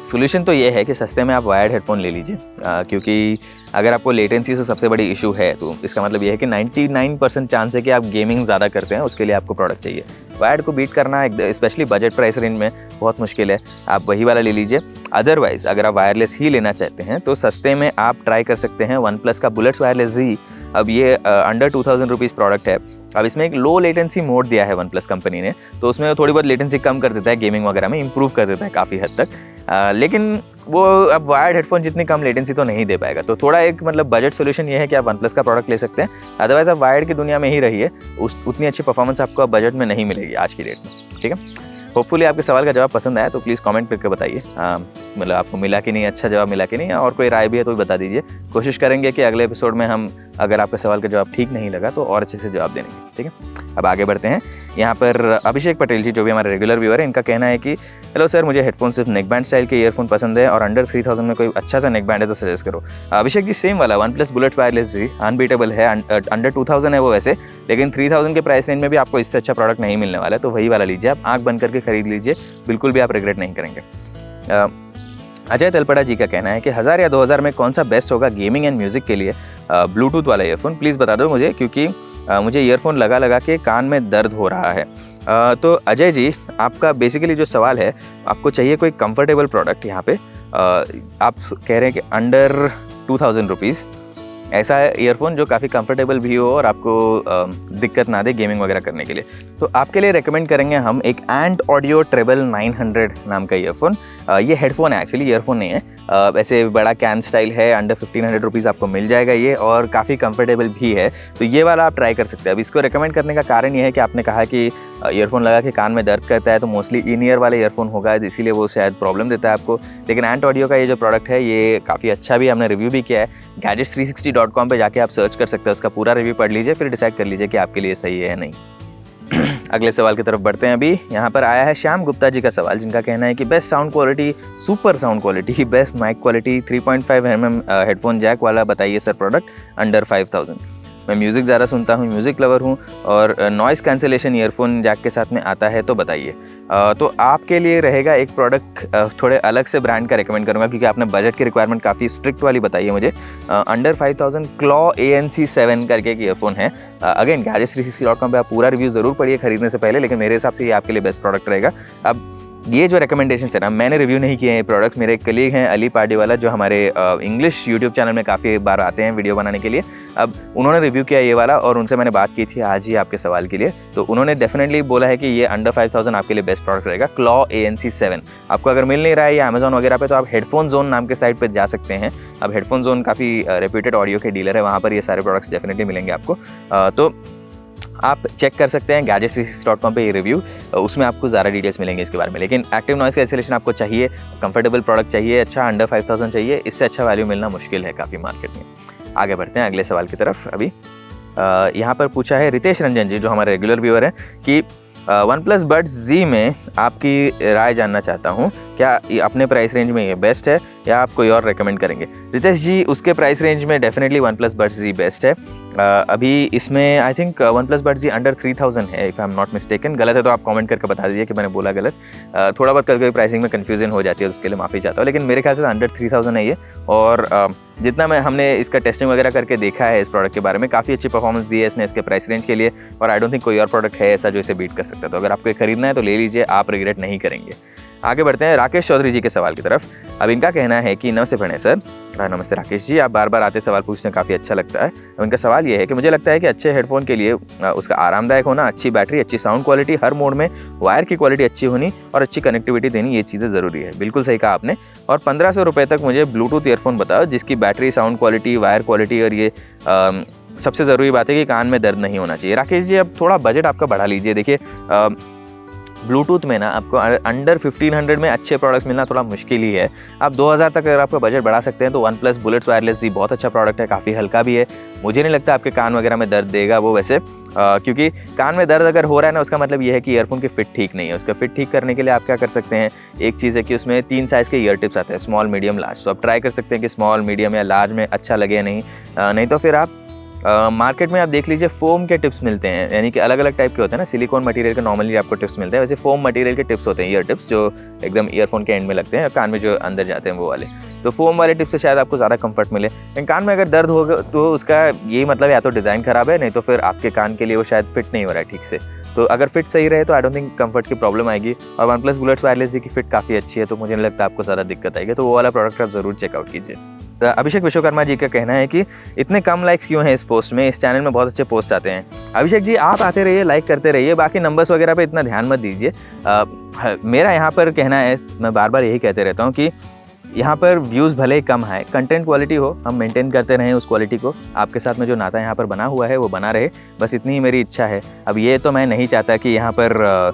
सोल्यूशन तो ये है कि सस्ते में आप वायर्ड हेडफोन ले लीजिए, क्योंकि अगर आपको लेटेंसी से सबसे बड़ी इशू है तो इसका मतलब ये है कि 99% चांस है कि आप गेमिंग ज़्यादा करते हैं, उसके लिए आपको प्रोडक्ट चाहिए। वायर्ड को बीट करना स्पेशली बजट प्राइस रेंज में बहुत मुश्किल है, आप वही वाला ले लीजिए। अदरवाइज़ अगर आप वायरलेस ही लेना चाहते हैं तो सस्ते में आप ट्राई कर सकते हैं OnePlus का बुलेट्स वायरलेस ही। अब ये अंडर 2000 रुपीज़ प्रोडक्ट है। अब इसमें एक लो लेटेंसी मोड दिया है OnePlus कंपनी ने, तो उसमें थोड़ी बहुत लेटेंसी कम कर देता है, गेमिंग वगैरह में इंप्रूव कर देता है काफ़ी हद तक, लेकिन वो अब वायर्ड हेडफोन जितनी कम लेटेंसी तो नहीं दे पाएगा। तो थोड़ा एक मतलब बजट सोल्यूशन ये है कि आप OnePlus का प्रोडक्ट ले सकते हैं, अदरवाइज आप वायर्ड की दुनिया में ही रहिए, उतनी अच्छी परफॉर्मेंस आपको बजट में नहीं मिलेगी आज की डेट में। ठीक है, होपफुली आपके सवाल का जवाब पसंद आया तो प्लीज़ कमेंट करके बताइए, मतलब आपको मिला कि नहीं, अच्छा जवाब मिला कि नहीं, और कोई राय भी है तो भी बता दीजिए। कोशिश करेंगे कि अगले एपिसोड में हम, अगर आपके सवाल का जवाब ठीक नहीं लगा तो और अच्छे से जवाब देंगे। ठीक है, अब आगे बढ़ते हैं। यहाँ पर अभिषेक पटेल जी, जो भी हमारे रेगुलर व्यूअर है, इनका कहना है कि हेलो सर, मुझे हेडफोन सिर्फ नेक बैंड स्टाइल के ईयरफोन पसंद है और अंडर 3000 में कोई अच्छा सा नेक बैंड है तो सजेस्ट करो। अभिषेक जी, सेम वाला OnePlus बुलेट वायरलेस जी अनबीटेबल है, अंडर 2000 है वो वैसे, लेकिन 3000 के प्राइस रेंज में भी आपको इससे अच्छा प्रोडक्ट नहीं मिलने वाला है, तो वही वाला लीजिए, आप आँख बंद करके खरीद लीजिए, बिल्कुल भी आप रिग्रेट नहीं करेंगे। अजय तलपड़ा जी का कहना है कि 1000 या 2000 में कौन सा बेस्ट होगा गेमिंग एंड म्यूजिक के लिए ब्लूटूथ वाला ईयरफोन, प्लीज़ बता दो मुझे, क्योंकि मुझे ईयरफोन लगा के कान में दर्द हो रहा है। तो अजय जी, आपका बेसिकली जो सवाल है, आपको चाहिए कोई कंफर्टेबल प्रोडक्ट। यहाँ पे आप कह रहे हैं कि अंडर 2000 रुपीज़ ऐसा ईयरफोन जो काफ़ी कंफर्टेबल भी हो और आपको दिक्कत ना दे गेमिंग वगैरह करने के लिए, तो आपके लिए रेकमेंड करेंगे हम एक एंट ऑडियो ट्रेबल 900 नाम का ईयरफोन। ये हेडफोन है एक्चुअली, ईयरफोन नहीं है, वैसे बड़ा कैन स्टाइल है, अंडर 1500 रुपीज़ आपको मिल जाएगा ये, और काफ़ी कंफर्टेबल भी है, तो ये वाला आप ट्राई कर सकते हैं। अब इसको रेकमेंड करने का कारण ये है कि आपने कहा कि ईयरफोन लगा के कान में दर्द करता है, तो मोस्टली इन ईयर वाले ईयरफोन होगा, इसीलिए वो शायद प्रॉब्लम देता है आपको। लेकिन एंट ऑडियो का ये जो प्रोडक्ट है ये काफ़ी अच्छा भी, हमने रिव्यू भी किया है, gadgets360.com पे जाके आप सर्च कर सकते हैं, उसका पूरा रिव्यू पढ़ लीजिए, फिर डिसाइड कर लीजिए कि आपके लिए सही है या नहीं। अगले सवाल की तरफ बढ़ते हैं। अभी यहाँ पर आया है श्याम गुप्ता जी का सवाल, जिनका कहना है कि best sound quality, super sound quality, best mic quality, 3.5 mm headphone jack वाला बताइए सर प्रोडक्ट अंडर 5000। मैं म्यूज़िक ज़्यादा सुनता हूँ, म्यूज़िक लवर हूँ, और नॉइज़ कैंसिलेशन ईयरफोन जैक के साथ में आता है तो बताइए। तो आपके लिए रहेगा एक प्रोडक्ट थोड़े अलग से ब्रांड का रिकमेंड करूँगा, क्योंकि आपने बजट की रिक्वायरमेंट काफ़ी स्ट्रिक्ट वाली बताई है मुझे। अंडर 5000 क्लॉ ANC7 करके एक ईयरफोन है। अगेन gadgets360.com पे आप पूरा रिव्यू ज़रूर पढ़िए खरीदने से पहले, लेकिन मेरे हिसाब से ये आपके लिए बेस्ट प्रोडक्ट रहेगा। अब ये जो रिकमेंडेशन है ना, मैंने रिव्यू नहीं किए हैं ये प्रोडक्ट, मेरे एक कलीग हैं अली पार्डीवाला, जो हमारे इंग्लिश यूट्यूब चैनल में काफ़ी बार आते हैं वीडियो बनाने के लिए। अब उन्होंने रिव्यू किया ये वाला, और उनसे मैंने बात की थी आज ही आपके सवाल के लिए, तो उन्होंने डेफिनेटली बोला है कि ये अंडर 5000 आपके लिए बेस्ट प्रोडक्ट रहेगा, क्लॉ ANC7। आपको अगर मिल नहीं रहा है या अमेजॉन वगैरह पे, तो आप हेडफोन जोन नाम के साइट पर जा सकते हैं। अब हेडफोन जोन काफ़ी रेप्यूटेड ऑडियो के डीलर है, वहाँ पर ये सारे प्रोडक्ट्स डेफिनेटली मिलेंगे आपको। तो आप चेक कर सकते हैं gadgets360.com पे ये रिव्यू, उसमें आपको ज़्यादा डिटेल्स मिलेंगे इसके बारे में। लेकिन एक्टिव नॉइज़ कैंसिलेशन आपको चाहिए, कंफर्टेबल प्रोडक्ट चाहिए, अच्छा अंडर 5000 चाहिए, इससे अच्छा वैल्यू मिलना मुश्किल है काफ़ी मार्केट में। आगे बढ़ते हैं अगले सवाल की तरफ। अभी यहाँ पर पूछा है रितेश रंजन जी, जो हमारे रेगुलर व्यूअर हैं, कि OnePlus Buds Z में आपकी राय जानना चाहता हूँ, क्या ये अपने प्राइस रेंज में ये बेस्ट है या आप कोई और रेकमेंड करेंगे? रितेश जी, उसके प्राइस रेंज में definitely OnePlus Buds Z best है। अभी इसमें I think OnePlus Buds Z under 3000 है, if I am not mistaken. गलत है तो आप कमेंट करके बता दीजिए कि मैंने बोला गलत। थोड़ा बहुत कभी प्राइसिंग में कन्फ्यूजन हो जाती है, उसके लिए माफ़ी चाहता हूँ, लेकिन मेरे ख्याल से अंडर 3000 है ये। और जितना हमने इसका टेस्टिंग वगैरह करके देखा है इस प्रोडक्ट के बारे में, काफ़ी अच्छी परफॉर्मेंस दी है इसने इसके प्राइस रेंज के लिए, और आई डोंट थिंक कोई और प्रोडक्ट है ऐसा जो इसे बीट कर सकता है। तो अगर आपको खरीदना है तो ले लीजिए, आप रिग्रेट नहीं करेंगे। आगे बढ़ते हैं राकेश चौधरी जी के सवाल की तरफ। अब इनका कहना है कि नमस्ते प्रणय सर। नमस्ते राकेश जी, आप बार बार आते सवाल पूछते हैं, काफ़ी अच्छा लगता है। अब इनका सवाल ये है कि मुझे लगता है कि अच्छे हेडफोन के लिए उसका आरामदायक होना, अच्छी बैटरी, अच्छी साउंड क्वालिटी, हर मोड में वायर की क्वालिटी अच्छी होनी और अच्छी कनेक्टिविटी देनी, ये चीज़ें ज़रूरी है। बिल्कुल सही कहा आपने। और 1500 रुपये तक मुझे ब्लूटूथ ईयरफोन बताओ जिसकी battery, sound quality, wire quality और ये सबसे ज़रूरी बात है कि कान में दर्द नहीं होना चाहिए। राकेश जी, अब थोड़ा बजट आपका बढ़ा लीजिए। देखिए ब्लूटूथ में ना आपको अंडर 1500 में अच्छे प्रोडक्ट्स मिलना थोड़ा मुश्किल ही है। आप 2000 तक अगर आपका बजट बढ़ा सकते हैं तो OnePlus Bullets Wireless Z बहुत अच्छा प्रोडक्ट है, काफ़ी हल्का भी है। मुझे नहीं लगता आपके कान वगैरह में दर्द देगा वो वैसे, क्योंकि कान में दर्द अगर हो रहा है ना, उसका मतलब ये है कि ईयरफोन की फिट ठीक नहीं है। उसका फिट ठीक करने के लिए आप क्या कर सकते हैं, एक चीज़ है कि उसमें 3 साइज़ के ईयर टिप्स आते हैं, स्मॉल, मीडियम, लार्ज। तो आप ट्राई कर सकते हैं कि स्मॉल, मीडियम या लार्ज में अच्छा लगे या नहीं तो फिर आप मार्केट में आप देख लीजिए फोम के टिप्स मिलते हैं, यानी कि अलग अलग टाइप के होते हैं ना। सिलिकॉन मटेरियल के नॉर्मली आपको टिप्स मिलते हैं, वैसे फोम मटेरियल के टिप्स होते हैं, ईयर टिप्स, जो एकदम ईयरफोन के एंड में लगते हैं, कान में जो अंदर जाते हैं वो वाले। तो फोम वाले टिप्स से शायद आपको ज़्यादा कंफर्ट मिले। लेकिन कान में अगर दर्द होगा तो उसका यही मतलब या तो डिज़ाइन ख़राब है, नहीं तो फिर आपके कान के लिए वो शायद फिट नहीं हो रहा है ठीक से। तो अगर फिट सही रहे तो आई डोंट थिंक कंफर्ट की प्रॉब्लम आएगी। और OnePlus Bullets Wireless Z की फिट काफ़ी अच्छी है, तो मुझे नहीं लगता आपको ज़्यादा दिक्कत आएगी। तो वो वाला प्रोडक्ट आप ज़रूर चेकआउट कीजिए। तो अभिषेक विश्वकर्मा जी का कहना है कि इतने कम लाइक्स क्यों हैं इस पोस्ट में, इस चैनल में बहुत अच्छे पोस्ट आते हैं। अभिषेक जी, आप आते रहिए, लाइक करते रहिए, बाकी नंबर्स वगैरह पे इतना ध्यान मत दीजिए। मेरा यहाँ पर कहना है, मैं बार बार यही कहते रहता हूँ कि यहाँ पर व्यूज़ भले ही कम है, कंटेंट क्वालिटी हो, हम मेंटेन करते रहें उस क्वालिटी को। आपके साथ में जो नाता यहाँ पर बना हुआ है वो बना रहे, बस इतनी ही मेरी इच्छा है। अब ये तो मैं नहीं चाहता कि यहाँ पर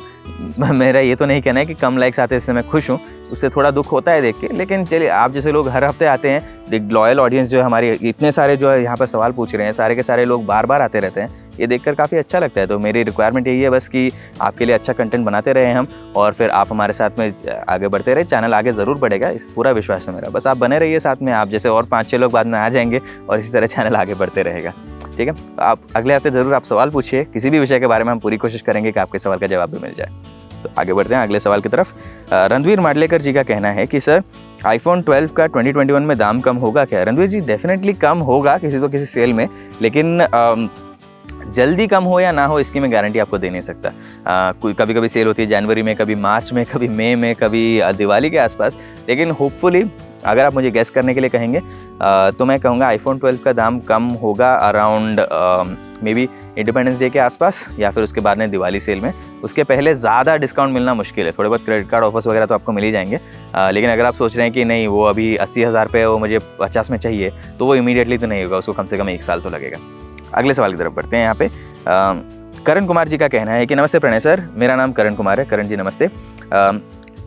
मेरा ये तो नहीं कहना है कि कम लाइक्स आते हैं इससे मैं खुश हूँ, उससे थोड़ा दुख होता है देख के। लेकिन चलिए, आप जैसे लोग हर हफ्ते आते हैं, एक लॉयल ऑडियंस जो है हमारी, इतने सारे जो है यहाँ पर सवाल पूछ रहे हैं, सारे के सारे लोग बार बार आते रहते हैं, ये देखकर काफ़ी अच्छा लगता है। तो मेरी रिक्वायरमेंट यही है बस कि आपके लिए अच्छा कंटेंट बनाते रहे हम, और फिर आप हमारे साथ में आगे बढ़ते रहे। चैनल आगे ज़रूर बढ़ेगा, इस पूरा विश्वास है मेरा। बस आप बने रहिए साथ में, आप जैसे और 5-6 लोग बाद में आ जाएंगे और इसी तरह चैनल आगे बढ़ते रहेगा। ठीक है, आप अगले हफ्ते ज़रूर आप सवाल पूछिए किसी भी विषय के बारे में, हम पूरी कोशिश करेंगे कि आपके सवाल का जवाब भी मिल जाए। तो आगे बढ़ते हैं अगले सवाल की तरफ। रणवीर माडलेकर जी का कहना है कि सर iPhone 12 का 2021 में दाम कम होगा क्या? रणवीर जी, डेफिनेटली कम होगा किसी सेल में, लेकिन जल्दी कम हो या ना हो इसकी मैं गारंटी आपको दे नहीं सकता। कभी कभी सेल होती है जनवरी में, कभी मार्च में, कभी मई में, कभी दिवाली के आसपास। लेकिन होपफुली अगर आप मुझे गेस करने के लिए कहेंगे तो मैं कहूँगा iPhone 12 का दाम कम होगा around may be independence day के आसपास या फिर उसके बाद में दिवाली सेल में। उसके पहले ज़्यादा डिस्काउंट मिलना मुश्किल है। थोड़े बहुत क्रेडिट कार्ड ऑफर्स वगैरह तो आपको मिल ही जाएंगे, लेकिन अगर आप सोच रहे हैं कि नहीं वो अभी 80,000 पे वो मुझे 50 में चाहिए, तो वो इमीडिएटली तो नहीं होगा, उसको कम से कम 1 साल तो लगेगा। अगले सवाल की तरफ बढ़ते हैं। यहाँ पे करण कुमार जी का कहना है कि नमस्ते प्रणय सर, मेरा नाम करण कुमार है। करण जी नमस्ते।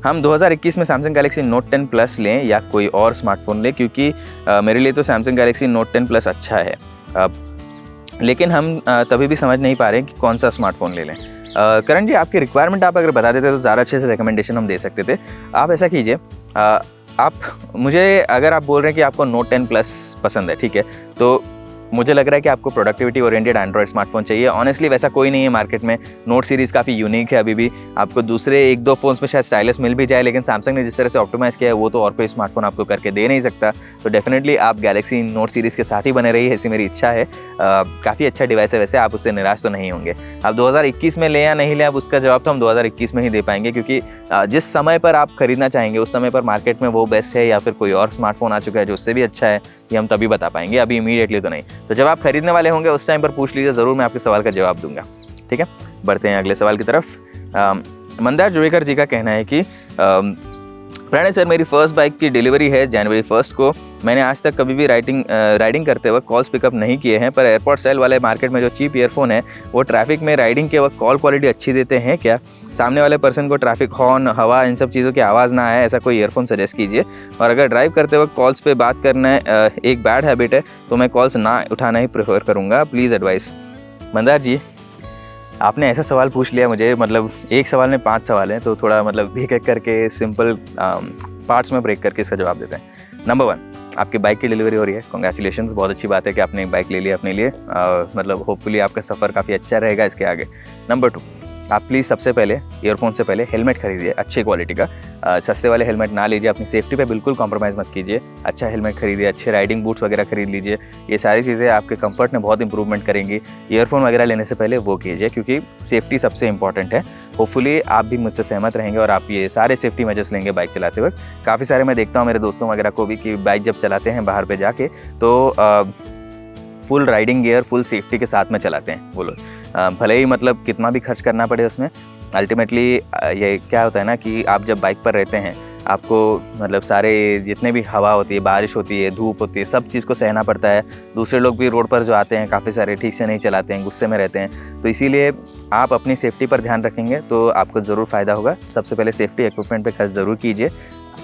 हम 2021 में Samsung Galaxy Note 10 Plus लें या कोई और स्मार्टफोन लें, क्योंकि मेरे लिए तो Samsung Galaxy Note 10 Plus अच्छा है, लेकिन हम तभी भी समझ नहीं पा रहे कि कौन सा स्मार्टफोन ले लें। करण जी, आपकी रिक्वायरमेंट आप अगर बता देते तो ज़्यादा अच्छे से रिकमेंडेशन हम दे सकते थे। आप ऐसा कीजिए, आप मुझे, अगर आप बोल रहे हैं कि आपको Note 10 Plus पसंद है, ठीक है, तो मुझे लग रहा है कि आपको प्रोडक्टिविटी ओरिएंटेड एंड्रॉइड स्मार्टफोन चाहिए। ऑनेस्टली वैसा कोई नहीं है मार्केट में। नोट सीरीज़ काफ़ी यूनिक है अभी भी। आपको दूसरे 1-2 फ़ोन्स में शायद स्टाइलिश मिल भी जाए, लेकिन सैमसंग ने जिस तरह से ऑप्टिमाइज़ किया है वो तो और कोई स्मार्टफोन आपको करके दे नहीं सकता। तो डेफिनेटली आप गैलेक्सी नोट सीरीज़ के साथ ही बने रहिए, ऐसी मेरी इच्छा है। काफ़ी अच्छा डिवाइस है वैसे, आप उससे निराश तो नहीं होंगे। आप 2021 में लें या नहीं लें, अब उसका जवाब तो हम 2021 में ही दे पाएंगे, क्योंकि जिस समय पर आप खरीदना चाहेंगे उस समय पर मार्केट में वो बेस्ट है या फिर कोई और स्मार्टफोन आ चुका है जो उससे भी अच्छा है, ये हम तभी बता पाएंगे, अभी इमीडिएटली तो नहीं। तो जब आप खरीदने वाले होंगे उस टाइम पर पूछ लीजिए, ज़रूर मैं आपके सवाल का जवाब दूंगा। ठीक है, बढ़ते हैं अगले सवाल की तरफ। मंदार जुवेकर जी का कहना है कि प्रणय सर, मेरी फर्स्ट बाइक की डिलीवरी है जनवरी 1 को। मैंने आज तक कभी भी राइडिंग करते वक्त कॉल्स पिकअप नहीं किए हैं, पर एयरपोर्ट सेल वाले मार्केट में जो चीप ईयरफोन है वो ट्रैफिक में राइडिंग के वक्त कॉल क्वालिटी अच्छी देते हैं क्या? सामने वाले पर्सन को ट्रैफिक हॉर्न, हवा, इन सब चीज़ों की आवाज़ ना आए, ऐसा कोई ईयरफोन सजेस्ट कीजिए। और अगर ड्राइव करते वक्त कॉल्स पे बात करना एक बैड हैबिट है तो मैं कॉल्स ना उठाना ही प्रेफर करूँगा, प्लीज़ एडवाइस। मंदार जी, आपने ऐसा सवाल पूछ लिया मुझे, मतलब एक सवाल में 5 सवाल हैं, तो थोड़ा मतलब एक एक करके सिंपल पार्ट्स में ब्रेक करके इसका जवाब देते हैं। नंबर 1, आपकी बाइक की डिलीवरी हो रही है, कॉन्ग्रेचुलेशंस, बहुत अच्छी बात है कि आपने एक बाइक ले लिया अपने लिए। मतलब होपफुली आपका सफ़र काफ़ी अच्छा रहेगा इसके आगे। नंबर 2, आप प्लीज़ सबसे पहले ईयरफोन से पहले हेलमेट खरीदिए अच्छे क्वालिटी का। सस्ते वाले हेलमेट ना लीजिए, अपनी सेफ्टी पे बिल्कुल कॉम्प्रोमाइज़ मत कीजिए। अच्छा हेलमेट खरीदिए, अच्छे राइडिंग बूट्स वगैरह खरीद लीजिए। ये सारी चीज़ें आपके कंफर्ट में बहुत इंप्रूवमेंट करेंगी। ईयरफोन वगैरह लेने से पहले वो कीजिए, क्योंकि सेफ्टी सबसे इंपॉर्टेंट है। होपफुली आप भी मुझसे सहमत रहेंगे और आप ये सारे सेफ्टी मेजर्स लेंगे बाइक चलाते वक्त। काफ़ी सारे मैं देखता हूँ मेरे दोस्तों वगैरह को भी कि बाइक जब चलाते हैं बाहर पे जाके तो full riding gear, full safety के साथ में चलाते हैं वो लोग। भले ही मतलब कितना भी खर्च करना पड़े उसमें, अल्टीमेटली ये क्या होता है ना कि आप जब बाइक पर रहते हैं आपको मतलब सारे जितने भी हवा होती है, बारिश होती है, धूप होती है, सब चीज़ को सहना पड़ता है। दूसरे लोग भी रोड पर जो आते हैं काफ़ी सारे ठीक से नहीं चलाते हैं, गुस्से में रहते हैं। तो इसीलिए आप अपनी सेफ्टी पर ध्यान रखेंगे तो आपको ज़रूर फ़ायदा होगा। सबसे पहले सेफ्टी इक्विपमेंट पे खर्च ज़रूर कीजिए,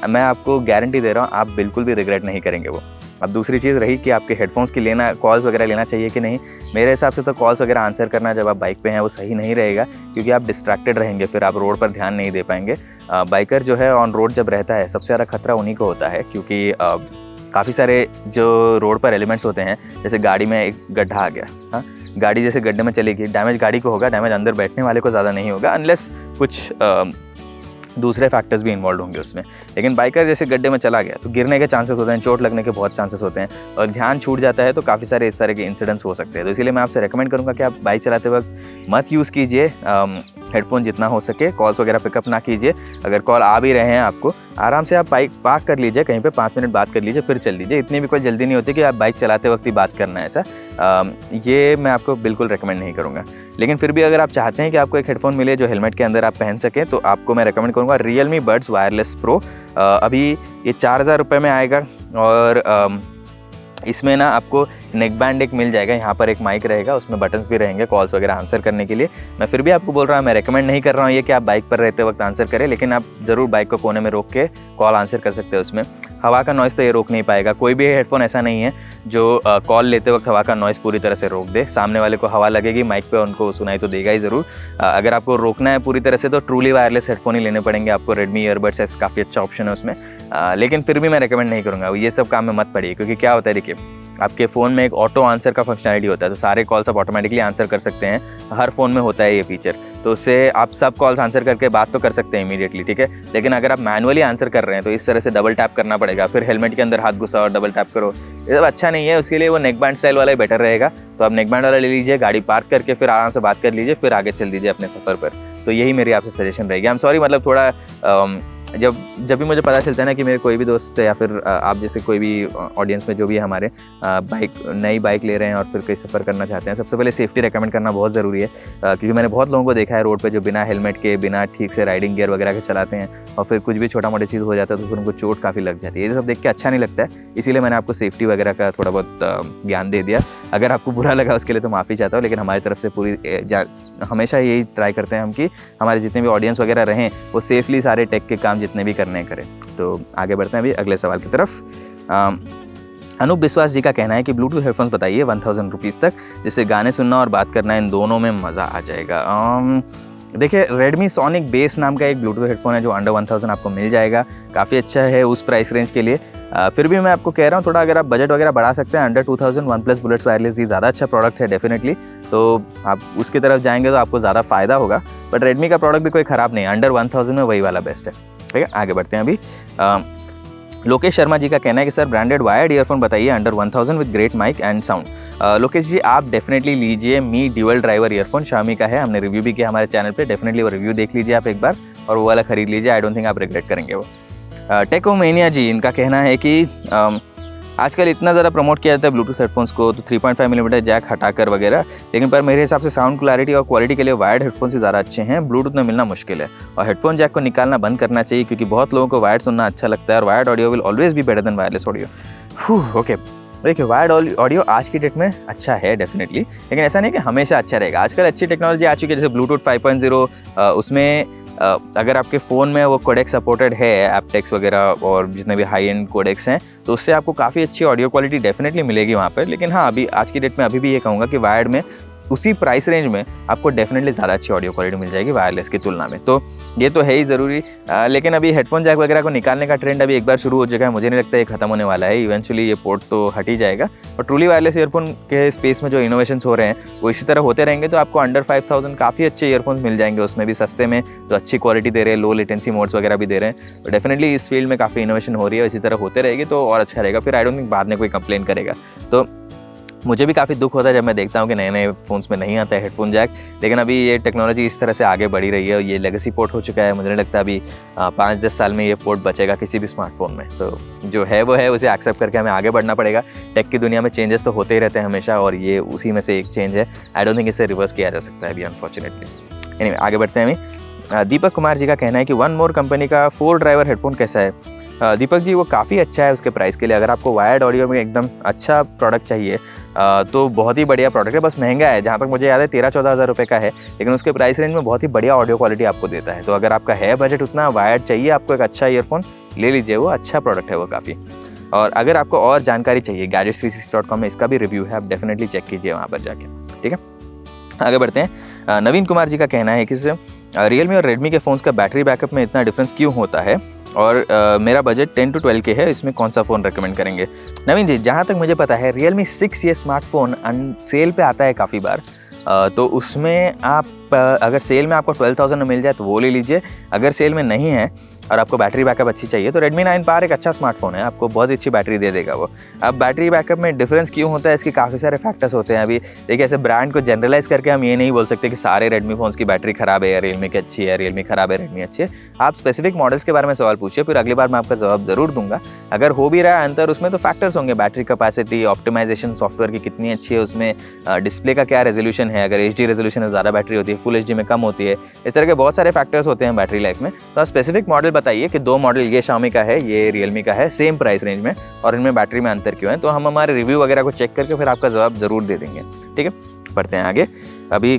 मैं आपको गारंटी दे रहा हूँ, आप बिल्कुल भी रिग्रेट नहीं करेंगे वो। अब दूसरी चीज़ रही कि आपके हेडफोन्स की कॉल्स वगैरह लेना चाहिए कि नहीं। मेरे हिसाब से तो कॉल्स वगैरह आंसर करना जब आप बाइक पे हैं वो सही नहीं रहेगा, क्योंकि आप डिस्ट्रैक्टेड रहेंगे, फिर आप रोड पर ध्यान नहीं दे पाएंगे। बाइकर जो है ऑन रोड जब रहता है सबसे ज़्यादा खतरा उन्हीं को होता है, क्योंकि काफ़ी सारे जो रोड पर एलिमेंट्स होते हैं, जैसे गाड़ी में एक गड्ढा आ गया, हाँ, गाड़ी जैसे गड्ढे में चलेगी, डैमेज गाड़ी को होगा, डैमेज अंदर बैठने वाले को ज़्यादा नहीं होगा, अनलेस कुछ दूसरे फैक्टर्स भी इन्वॉल्व होंगे उसमें। लेकिन बाइकर जैसे गड्ढे में चला गया तो गिरने के चांसेस होते हैं, चोट लगने के बहुत चांसेस होते हैं, और ध्यान छूट जाता है तो काफ़ी सारे इस तरह के इंसिडेंट्स हो सकते हैं। तो इसीलिए मैं आपसे रेकमेंड करूँगा कि आप बाइक चलाते वक्त मत यूज़ कीजिए हेडफोन, जितना हो सके कॉल्स वगैरह पिकअप ना कीजिए। अगर कॉल आ भी रहे हैं आपको, आराम से आप बाइक पार्क कर लीजिए, कहीं पे 5 मिनट बात कर लीजिए, फिर चल लीजिए। इतनी भी कोई जल्दी नहीं होती कि आप बाइक चलाते वक्त ही बात करना है, ऐसा ये मैं आपको बिल्कुल रेकमेंड नहीं करूँगा। लेकिन फिर भी अगर आप चाहते हैं कि आपको एक हेडफोन मिले जो हेलमेट के अंदर आप पहन सकें, तो आपको मैं रेकमेंड करूँगा Realme Buds Wireless Pro। अभी ये 4000 रुपये में आएगा, और इसमें ना आपको नेक बैंड एक मिल जाएगा, यहाँ पर एक माइक रहेगा, उसमें बटन्स भी रहेंगे कॉल्स वगैरह आंसर करने के लिए। मैं फिर भी आपको बोल रहा हूँ, मैं रेकमेंड नहीं कर रहा हूँ ये कि आप बाइक पर रहते वक्त आंसर करें, लेकिन आप ज़रूर बाइक को कोने में रोक के कॉल आंसर कर सकते हैं। उसमें हवा का नॉइज़ तो ये रोक नहीं पाएगा, कोई भी हेडफोन ऐसा नहीं है जो कॉल लेते वक्त हवा का नॉइज़ पूरी तरह से रोक दे। सामने वाले को हवा लगेगी, माइक पे उनको सुनाई तो देगा ही ज़रूर। अगर आपको रोकना है पूरी तरह से तो ट्रूली वायरलेस हेडफोन ही लेने पड़ेंगे आपको। Redmi ईयरबड्स ऐसा काफ़ी अच्छा ऑप्शन है उसमें, लेकिन फिर भी मैं रेकमेंड नहीं करूँगा ये सब काम में मत पड़िए, क्योंकि क्या होता है देखिए, आपके फ़ोन में एक ऑटो आंसर का फंक्शनलिटी होता है, तो सारे कॉल्स आप ऑटोमेटिकली आंसर कर सकते हैं। हर फ़ोन में होता है ये फीचर, तो उससे आप सब कॉल्स आंसर करके बात तो कर सकते हैं इमीडिएटली, ठीक है। लेकिन अगर आप मैनुअली आंसर कर रहे हैं तो इस तरह से डबल टैप करना पड़ेगा, फिर हेलमेट के अंदर हाथ घुसाओ और डबल टैप करो, ये सब अच्छा नहीं है। उसके लिए वो नेक बैंड स्टाइल वाला ही बेटर रहेगा। तो आप नेक बैंड वाला ले लीजिए, गाड़ी पार्क करके फिर आराम से बात कर लीजिए, फिर आगे चल दीजिए अपने सफ़र पर। तो यही मेरी आपसे सजेशन रहेगी। आई एम सॉरी, मतलब थोड़ा जब भी मुझे पता चलता है ना कि मेरे कोई भी दोस्त या फिर आप जैसे कोई भी ऑडियंस में जो भी है हमारे नई बाइक ले रहे हैं और फिर कहीं सफ़र करना चाहते हैं, सबसे पहले सेफ्टी रेकमेंड करना बहुत ज़रूरी है। क्योंकि मैंने बहुत लोगों को देखा है रोड पे जो बिना हेलमेट के, बिना ठीक से राइडिंग गियर वगैरह के चलाते हैं, और फिर कुछ भी छोटा मोटी चीज़ हो जाता है तो फिर उनको चोट काफ़ी लग जाती है। ये सब देख के अच्छा नहीं लगता है, इसीलिए मैंने आपको सेफ्टी वगैरह का थोड़ा बहुत ज्ञान दे दिया। अगर आपको बुरा लगा उसके लिए तो माफ़ी चाहता हूँ, लेकिन हमारी तरफ से पूरी हमेशा यही ट्राई करते हैं हम कि हमारे जितने भी ऑडियंस वगैरह रहें वो सेफली सारे टेक के काम जितने भी करने करें। तो आगे बढ़ते हैं अभी अगले सवाल की तरफ। अनूप विश्वास जी का कहना है कि ब्लूटूथ हेडफोन्स बताइए 1000 रुपीज़ तक, जिससे गाने सुनना और बात करना इन दोनों में मज़ा आ जाएगा। देखिए, Redmi Sonic Bass नाम का एक ब्लूटूथ हेडफोन है जो अंडर 1000 आपको मिल जाएगा, काफ़ी अच्छा है उस प्राइस रेंज के लिए। फिर भी मैं आपको कह रहा हूँ थोड़ा अगर आप बजट वगैरह बढ़ा सकते हैं, अंडर 2000 OnePlus Bullets Wireless ही ज़्यादा अच्छा प्रोडक्ट है डेफिनेटली, तो आप उसकी तरफ जाएंगे तो आपको ज़्यादा फ़ायदा होगा। बट Redmi का प्रोडक्ट भी कोई ख़राब नहीं है, अंडर 1000 में वही वाला बेस्ट है, ठीक है। आगे बढ़ते हैं अभी। लोकेश शर्मा जी का कहना है कि सर ब्रांडेड वायर्ड ईयरफोन बताइए under 1000 with great mic and sound. Lokesh ji, आप डेफिनेटली लीजिए Mi dual driver earphone, Xiaomi का है, हमने रिव्यू भी किया हमारे चैनल पे, डेफिनेटली वो रिव्यू देख लीजिए आप एक बार और वो वाला खरीद लीजिए। आई डोंट थिंक आप रिग्रेट करेंगे वो। टेकोमेनिया जी, इनका कहना है कि आजकल इतना ज़्यादा प्रमोट किया जाता है ब्लूटूथ हेडफोन्स को, तो 3.5 मिलीमीटर जैक हटाकर वगैरह, लेकिन पर मेरे हिसाब से साउंड क्लैरिटी और क्वालिटी के लिए वायर्ड हेडफोन्स ही ज़्यादा अच्छे हैं, ब्लूटूथ में मिलना मुश्किल है। और हेडफोन जैक को निकालना बंद करना चाहिए, क्योंकि बहुत लोगों को वायर्ड सुनना अच्छा लगता है और wired audio will always be better than wireless audio. Okay, देखिए वायर्ड ऑडियो आज की डेट में अच्छा है डेफिनेटली, लेकिन ऐसा नहीं कि हमेशा अच्छा रहेगा। आजकल अच्छी टेक्नोलॉजी आ चुकी है, जैसे ब्लूटूथ 5.0, उसमें अगर आपके फ़ोन में वो कोडेक सपोर्टेड है, एप्टेक्स वगैरह और जितने भी हाई एंड कोडेक्स हैं, तो उससे आपको काफ़ी अच्छी ऑडियो क्वालिटी डेफिनेटली मिलेगी वहाँ पर। लेकिन हाँ, अभी आज की डेट में अभी भी ये कहूँगा कि वायर्ड में उसी प्राइस रेंज में आपको डेफिनेटली ज़्यादा अच्छी ऑडियो क्वालिटी मिल जाएगी वायरलेस की तुलना में, तो ये तो है ही ज़रूरी। लेकिन अभी हेडफोन जैक वगैरह को निकालने का ट्रेंड अभी एक बार शुरू हो चुका है, मुझे नहीं लगता ये खत्म होने वाला है। इवेंचुअली ये पोर्ट तो हट ही जाएगा और ट्रूली वायरलेस ईयरफोन के स्पेस में जो इनोवेशंस हो रहे हैं वो इसी तरह होते रहेंगे, तो आपको अंडर 5000 काफ़ी अच्छे ईयरफोन्स मिल जाएंगे, उसमें भी सस्ते में, जो अच्छी क्वालिटी दे रहे हैं, लो लेटेंसी मोड्स वगैरह भी दे रहे हैं। तो डेफिनेटली इस फील्ड में काफ़ी इनोवेशन हो रही है, इसी तरह होते रहेगी तो और अच्छा रहेगा। फिर आई डोंट थिंक बाद में कोई कंप्लेन करेगा। तो मुझे भी काफ़ी दुख होता है जब मैं देखता हूँ कि नए नए फ़ोन्स में नहीं आता है हेडफोन जैक, लेकिन अभी ये टेक्नोलॉजी इस तरह से आगे बढ़ी रही है, ये लेगेसी पोर्ट हो चुका है। मुझे नहीं लगता अभी 5-10 साल में ये पोर्ट बचेगा किसी भी स्मार्टफोन में। तो जो है वो है, उसे एक्सेप्ट करके हमें आगे बढ़ना पड़ेगा। टेक की दुनिया में चेंजेस तो होते ही रहते हैं हमेशा, और ये उसी में से एक चेंज है। आई डोंट थिंक इसे रिवर्स किया जा सकता है अभी, अनफॉर्चुनेटली। एनीवे, आगे बढ़ते हैं अभी। दीपक कुमार जी का कहना है कि वन मोर कंपनी का 4 ड्राइवर हेडफोन कैसा है। दीपक जी, वो काफ़ी अच्छा है उसके प्राइस के लिए। अगर आपको वायर्ड ऑडियो में एकदम अच्छा प्रोडक्ट चाहिए तो बहुत ही बढ़िया प्रोडक्ट है, बस महंगा है। जहाँ तक मुझे याद है 13-14 हज़ार रुपये का है, लेकिन उसके प्राइस रेंज में बहुत ही बढ़िया ऑडियो क्वालिटी आपको देता है। तो अगर आपका है बजट उतना, वायर्ड चाहिए आपको एक अच्छा ईयरफोन, ले लीजिए, वो अच्छा प्रोडक्ट है वो काफ़ी। और अगर आपको और जानकारी चाहिए, gadgets360.com में इसका भी रिव्यू है, आप डेफिनेटली चेक कीजिए वहाँ पर जाके, ठीक है। आगे बढ़ते हैं। नवीन कुमार जी का कहना है कि रियलमी और रेडमी के फ़ोन्स का बैटरी बैकअप में इतना डिफरेंस क्यों होता है, और मेरा बजट 10 to 12K है, इसमें कौन सा फ़ोन रेकमेंड करेंगे। नवीन जी, जहाँ तक मुझे पता है Realme 6 ये स्मार्टफोन सेल पे आता है काफ़ी बार, तो उसमें आप अगर सेल में आपको 12,000 में मिल जाए तो वो ले लीजिए। अगर सेल में नहीं है और आपको बैटरी बैकअप अच्छी चाहिए तो Redmi 9 Power एक अच्छा स्मार्टफोन है, आपको बहुत अच्छी बैटरी दे देगा वो। अब बैटरी बैकअप में डिफरेंस क्यों होता है, इसके काफ़ी सारे फैक्टर्स होते हैं। अभी देखिए, ऐसे ब्रांड को जनरलाइज करके हम ये नहीं बोल सकते कि सारे Redmi फ़ोन्स की बैटरी खराब है या Realme की अच्छी है, Realme खराब है Redmi अच्छी है। आप स्पेसिफिक मॉडल्स के बारे में सवाल पूछिए, फिर अगली बार मैं आपका जवाब ज़रूर दूंगा। अगर हो भी रहा है अंतर, उसमें तो फैक्टर्स होंगे, बैटरी कैपेसिटी, ऑप्टिमाइजेशन सॉफ्टवेयर की कितनी अच्छी है, उसमें डिस्प्ले का क्या रेजोल्यूशन है, अगर HD रेजोल्यूशन है ज़्यादा बैटरी होती है, फुल HD में कम होती है, इस तरह के बहुत सारे फैक्टर्स होते हैं बैटरी लाइफ में। तो आप स्पेसिफिक मॉडल बताइए कि 2 मॉडल, ये Xiaomi का है, ये Realme का है, सेम प्राइस रेंज में, और इनमें बैटरी में अंतर क्यों है, तो हम हमारे रिव्यू वगैरह को चेक करके फिर आपका जवाब ज़रूर दे देंगे, ठीक है। बढ़ते हैं आगे। अभी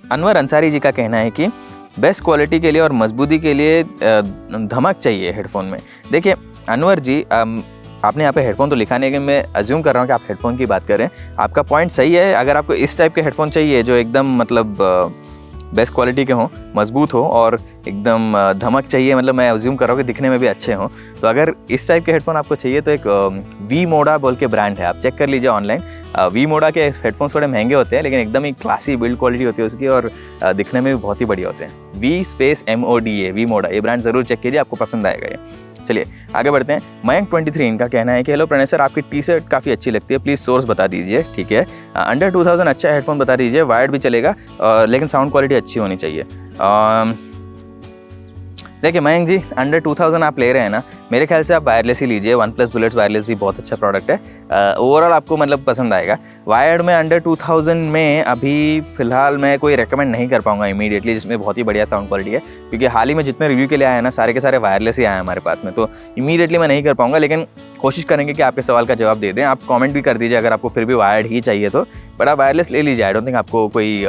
अनवर अंसारी जी का कहना है कि बेस्ट क्वालिटी के लिए और मजबूती के लिए धमक चाहिए हेडफोन में। देखिए अनवर जी, आपने यहाँ पे हेडफोन तो लिखा नहीं है, कि मैं अज्यूम कर रहा हूँ कि आप हेडफोन की बात करें। आपका पॉइंट सही है। अगर आपको इस टाइप के हेडफोन चाहिए जो एकदम मतलब बेस्ट क्वालिटी के हों, मजबूत हो और एकदम धमक चाहिए, मतलब मैं अज्यूम कर रहा हूँ कि दिखने में भी अच्छे हों, तो अगर इस टाइप के हेडफोन आपको चाहिए तो एक वी मोडा बोल के ब्रांड है, आप चेक कर लीजिए ऑनलाइन। वी मोडा के हेडफोन्स थोड़े महंगे होते हैं, लेकिन एकदम ही क्लासी बिल्ड क्वालिटी होती है उसकी, और दिखने में भी बहुत ही बढ़िया होते हैं। V-MODA, वी मोडा, ये ब्रांड ज़रूर चेक कीजिए, आपको पसंद आएगा ये। चलिए आगे बढ़ते हैं। मयंक 23 इनका कहना है कि हेलो प्रणय सर, आपकी टी शर्ट काफ़ी अच्छी लगती है, प्लीज़ सोर्स बता दीजिए। ठीक है, अंडर 2000 अच्छा हेडफोन बता दीजिए, वायर्ड भी चलेगा, लेकिन साउंड क्वालिटी अच्छी होनी चाहिए। देखिए मयंक जी, अंडर 2000 आप ले रहे हैं ना, मेरे ख्याल से आप वायरलेस ही लीजिए। OnePlus बुलेट्स वायरलेस ही बहुत अच्छा प्रोडक्ट है, ओवरऑल आपको मतलब पसंद आएगा। वायर्ड में अंडर 2000 में अभी फ़िलहाल मैं कोई रेकमेंड नहीं कर पाऊंगा इमीडिएटली, जिसमें बहुत ही बढ़िया साउंड क्वालिटी है, क्योंकि हाल ही में जितने रिव्यू के लिए आए हैं ना, सारे के सारे वायरलेस ही आए हैं हमारे पास में, तो इमीडिएटली मैं नहीं कर पाऊंगा, लेकिन कोशिश करेंगे कि आपके सवाल का जवाब दे दें। आप कमेंट भी कर दीजिए अगर आपको फिर भी वायर्ड ही चाहिए तो, बट आप वायरलेस ले लीजिए। आई डोंट थिंक आपको कोई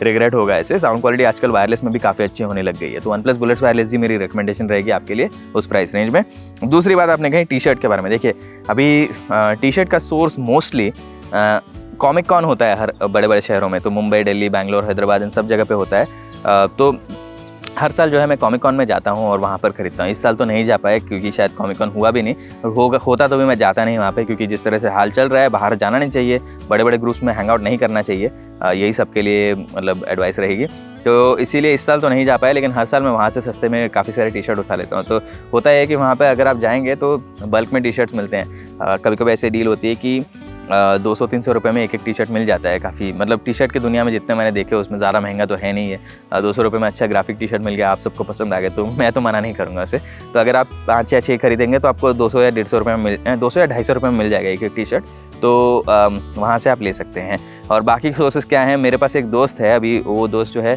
रिग्रेट होगा ऐसे। साउंड क्वालिटी आजकल वायरलेस में भी काफ़ी अच्छी होने लग गई है, तो OnePlus बुलेट्स वायरलेस ही मेरी रिकमेंडेशन रहेगी आपके लिए उस प्राइस रेंज में। दूसरी बात आपने कही टी शर्ट के बारे में। देखिए अभी टी शर्ट का सोर्स मोस्टली कॉमिक कॉन होता है हर बड़े बड़े शहरों में, तो मुंबई, दिल्ली, बैंगलोर, हैदराबाद, इन सब जगह पे होता है। तो हर साल जो है मैं कॉमिक कॉन में जाता हूँ और वहाँ पर खरीदता हूँ। इस साल तो नहीं जा पाया क्योंकि शायद कॉमिक कॉन हुआ भी नहीं, होता तो भी मैं जाता नहीं वहाँ पे, क्योंकि जिस तरह से हाल चल रहा है बाहर जाना नहीं चाहिए, बड़े बड़े ग्रुप्स में हैंग आउट नहीं करना चाहिए, यही सबके लिए मतलब एडवाइस रहेगी। तो इसीलिए इस साल तो नहीं जा पाया, लेकिन हर साल मैं वहाँ से सस्ते में काफ़ी सारे टी शर्ट उठा लेता हूँ। तो होता है कि वहाँ पर अगर आप जाएँगे तो बल्क में टी शर्ट्स मिलते हैं। कभी कभी ऐसी डील होती है कि 200-300 रुपये में एक टी शर्ट मिल जाता है। काफ़ी मतलब टी शर्ट की दुनिया में जितने मैंने देखे उसमें ज़्यादा महंगा तो है नहीं है। 200 रुपये में अच्छा ग्राफिक टी शर्ट मिल गया, आप सबको पसंद आ गया तो मैं तो मना नहीं करूँगा उसे। तो अगर आप 5 या 6 खरीदेंगे तो आपको 200 या 150 रुपये में 200 या 250 रुपये में मिल जाएगा एक टी शर्ट। तो वहाँ से आप ले सकते हैं। और बाकी सोर्सेस क्या हैं, मेरे पास एक दोस्त है, अभी वो दोस्त जो है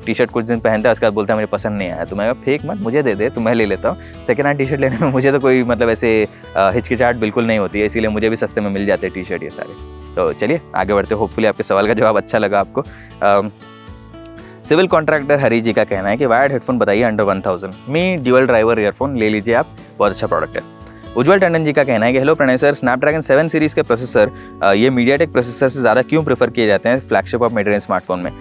टी शर्ट कुछ दिन पहनता है, उसके बाद बोलता है मुझे पसंद नहीं आया, तो मैं फेंक मत, मुझे दे दे तो मैं ले लेता हूँ। सेकेंड हैंड टी शर्ट लेने में मुझे तो कोई मतलब ऐसे हिचकिचाहट बिल्कुल नहीं होती है, इसीलिए मुझे भी सस्ते में मिल जाते हैं टी शर्ट ये सारे। तो चलिए आगे बढ़ते, होपफुली आपके सवाल का जवाब अच्छा लगा आपको। सिविल कॉन्ट्रैक्टर हरी जी का कहना है कि वायर्ड हेडफोन बताइए अंडर 1000 में, ड्यूअल ड्राइवर ईयरफोन ले लीजिए आप, बहुत अच्छा प्रोडक्ट है। उज्जवल टंडन जी का कहना है कि hello Pranay sir, Snapdragon 7 series के प्रोसेसर ये मीडियाटेक प्रोसेसर से ज़्यादा क्यों प्रेफर किए जाते हैं फ्लैगशिप और मिड रेंज स्मार्टफोन में?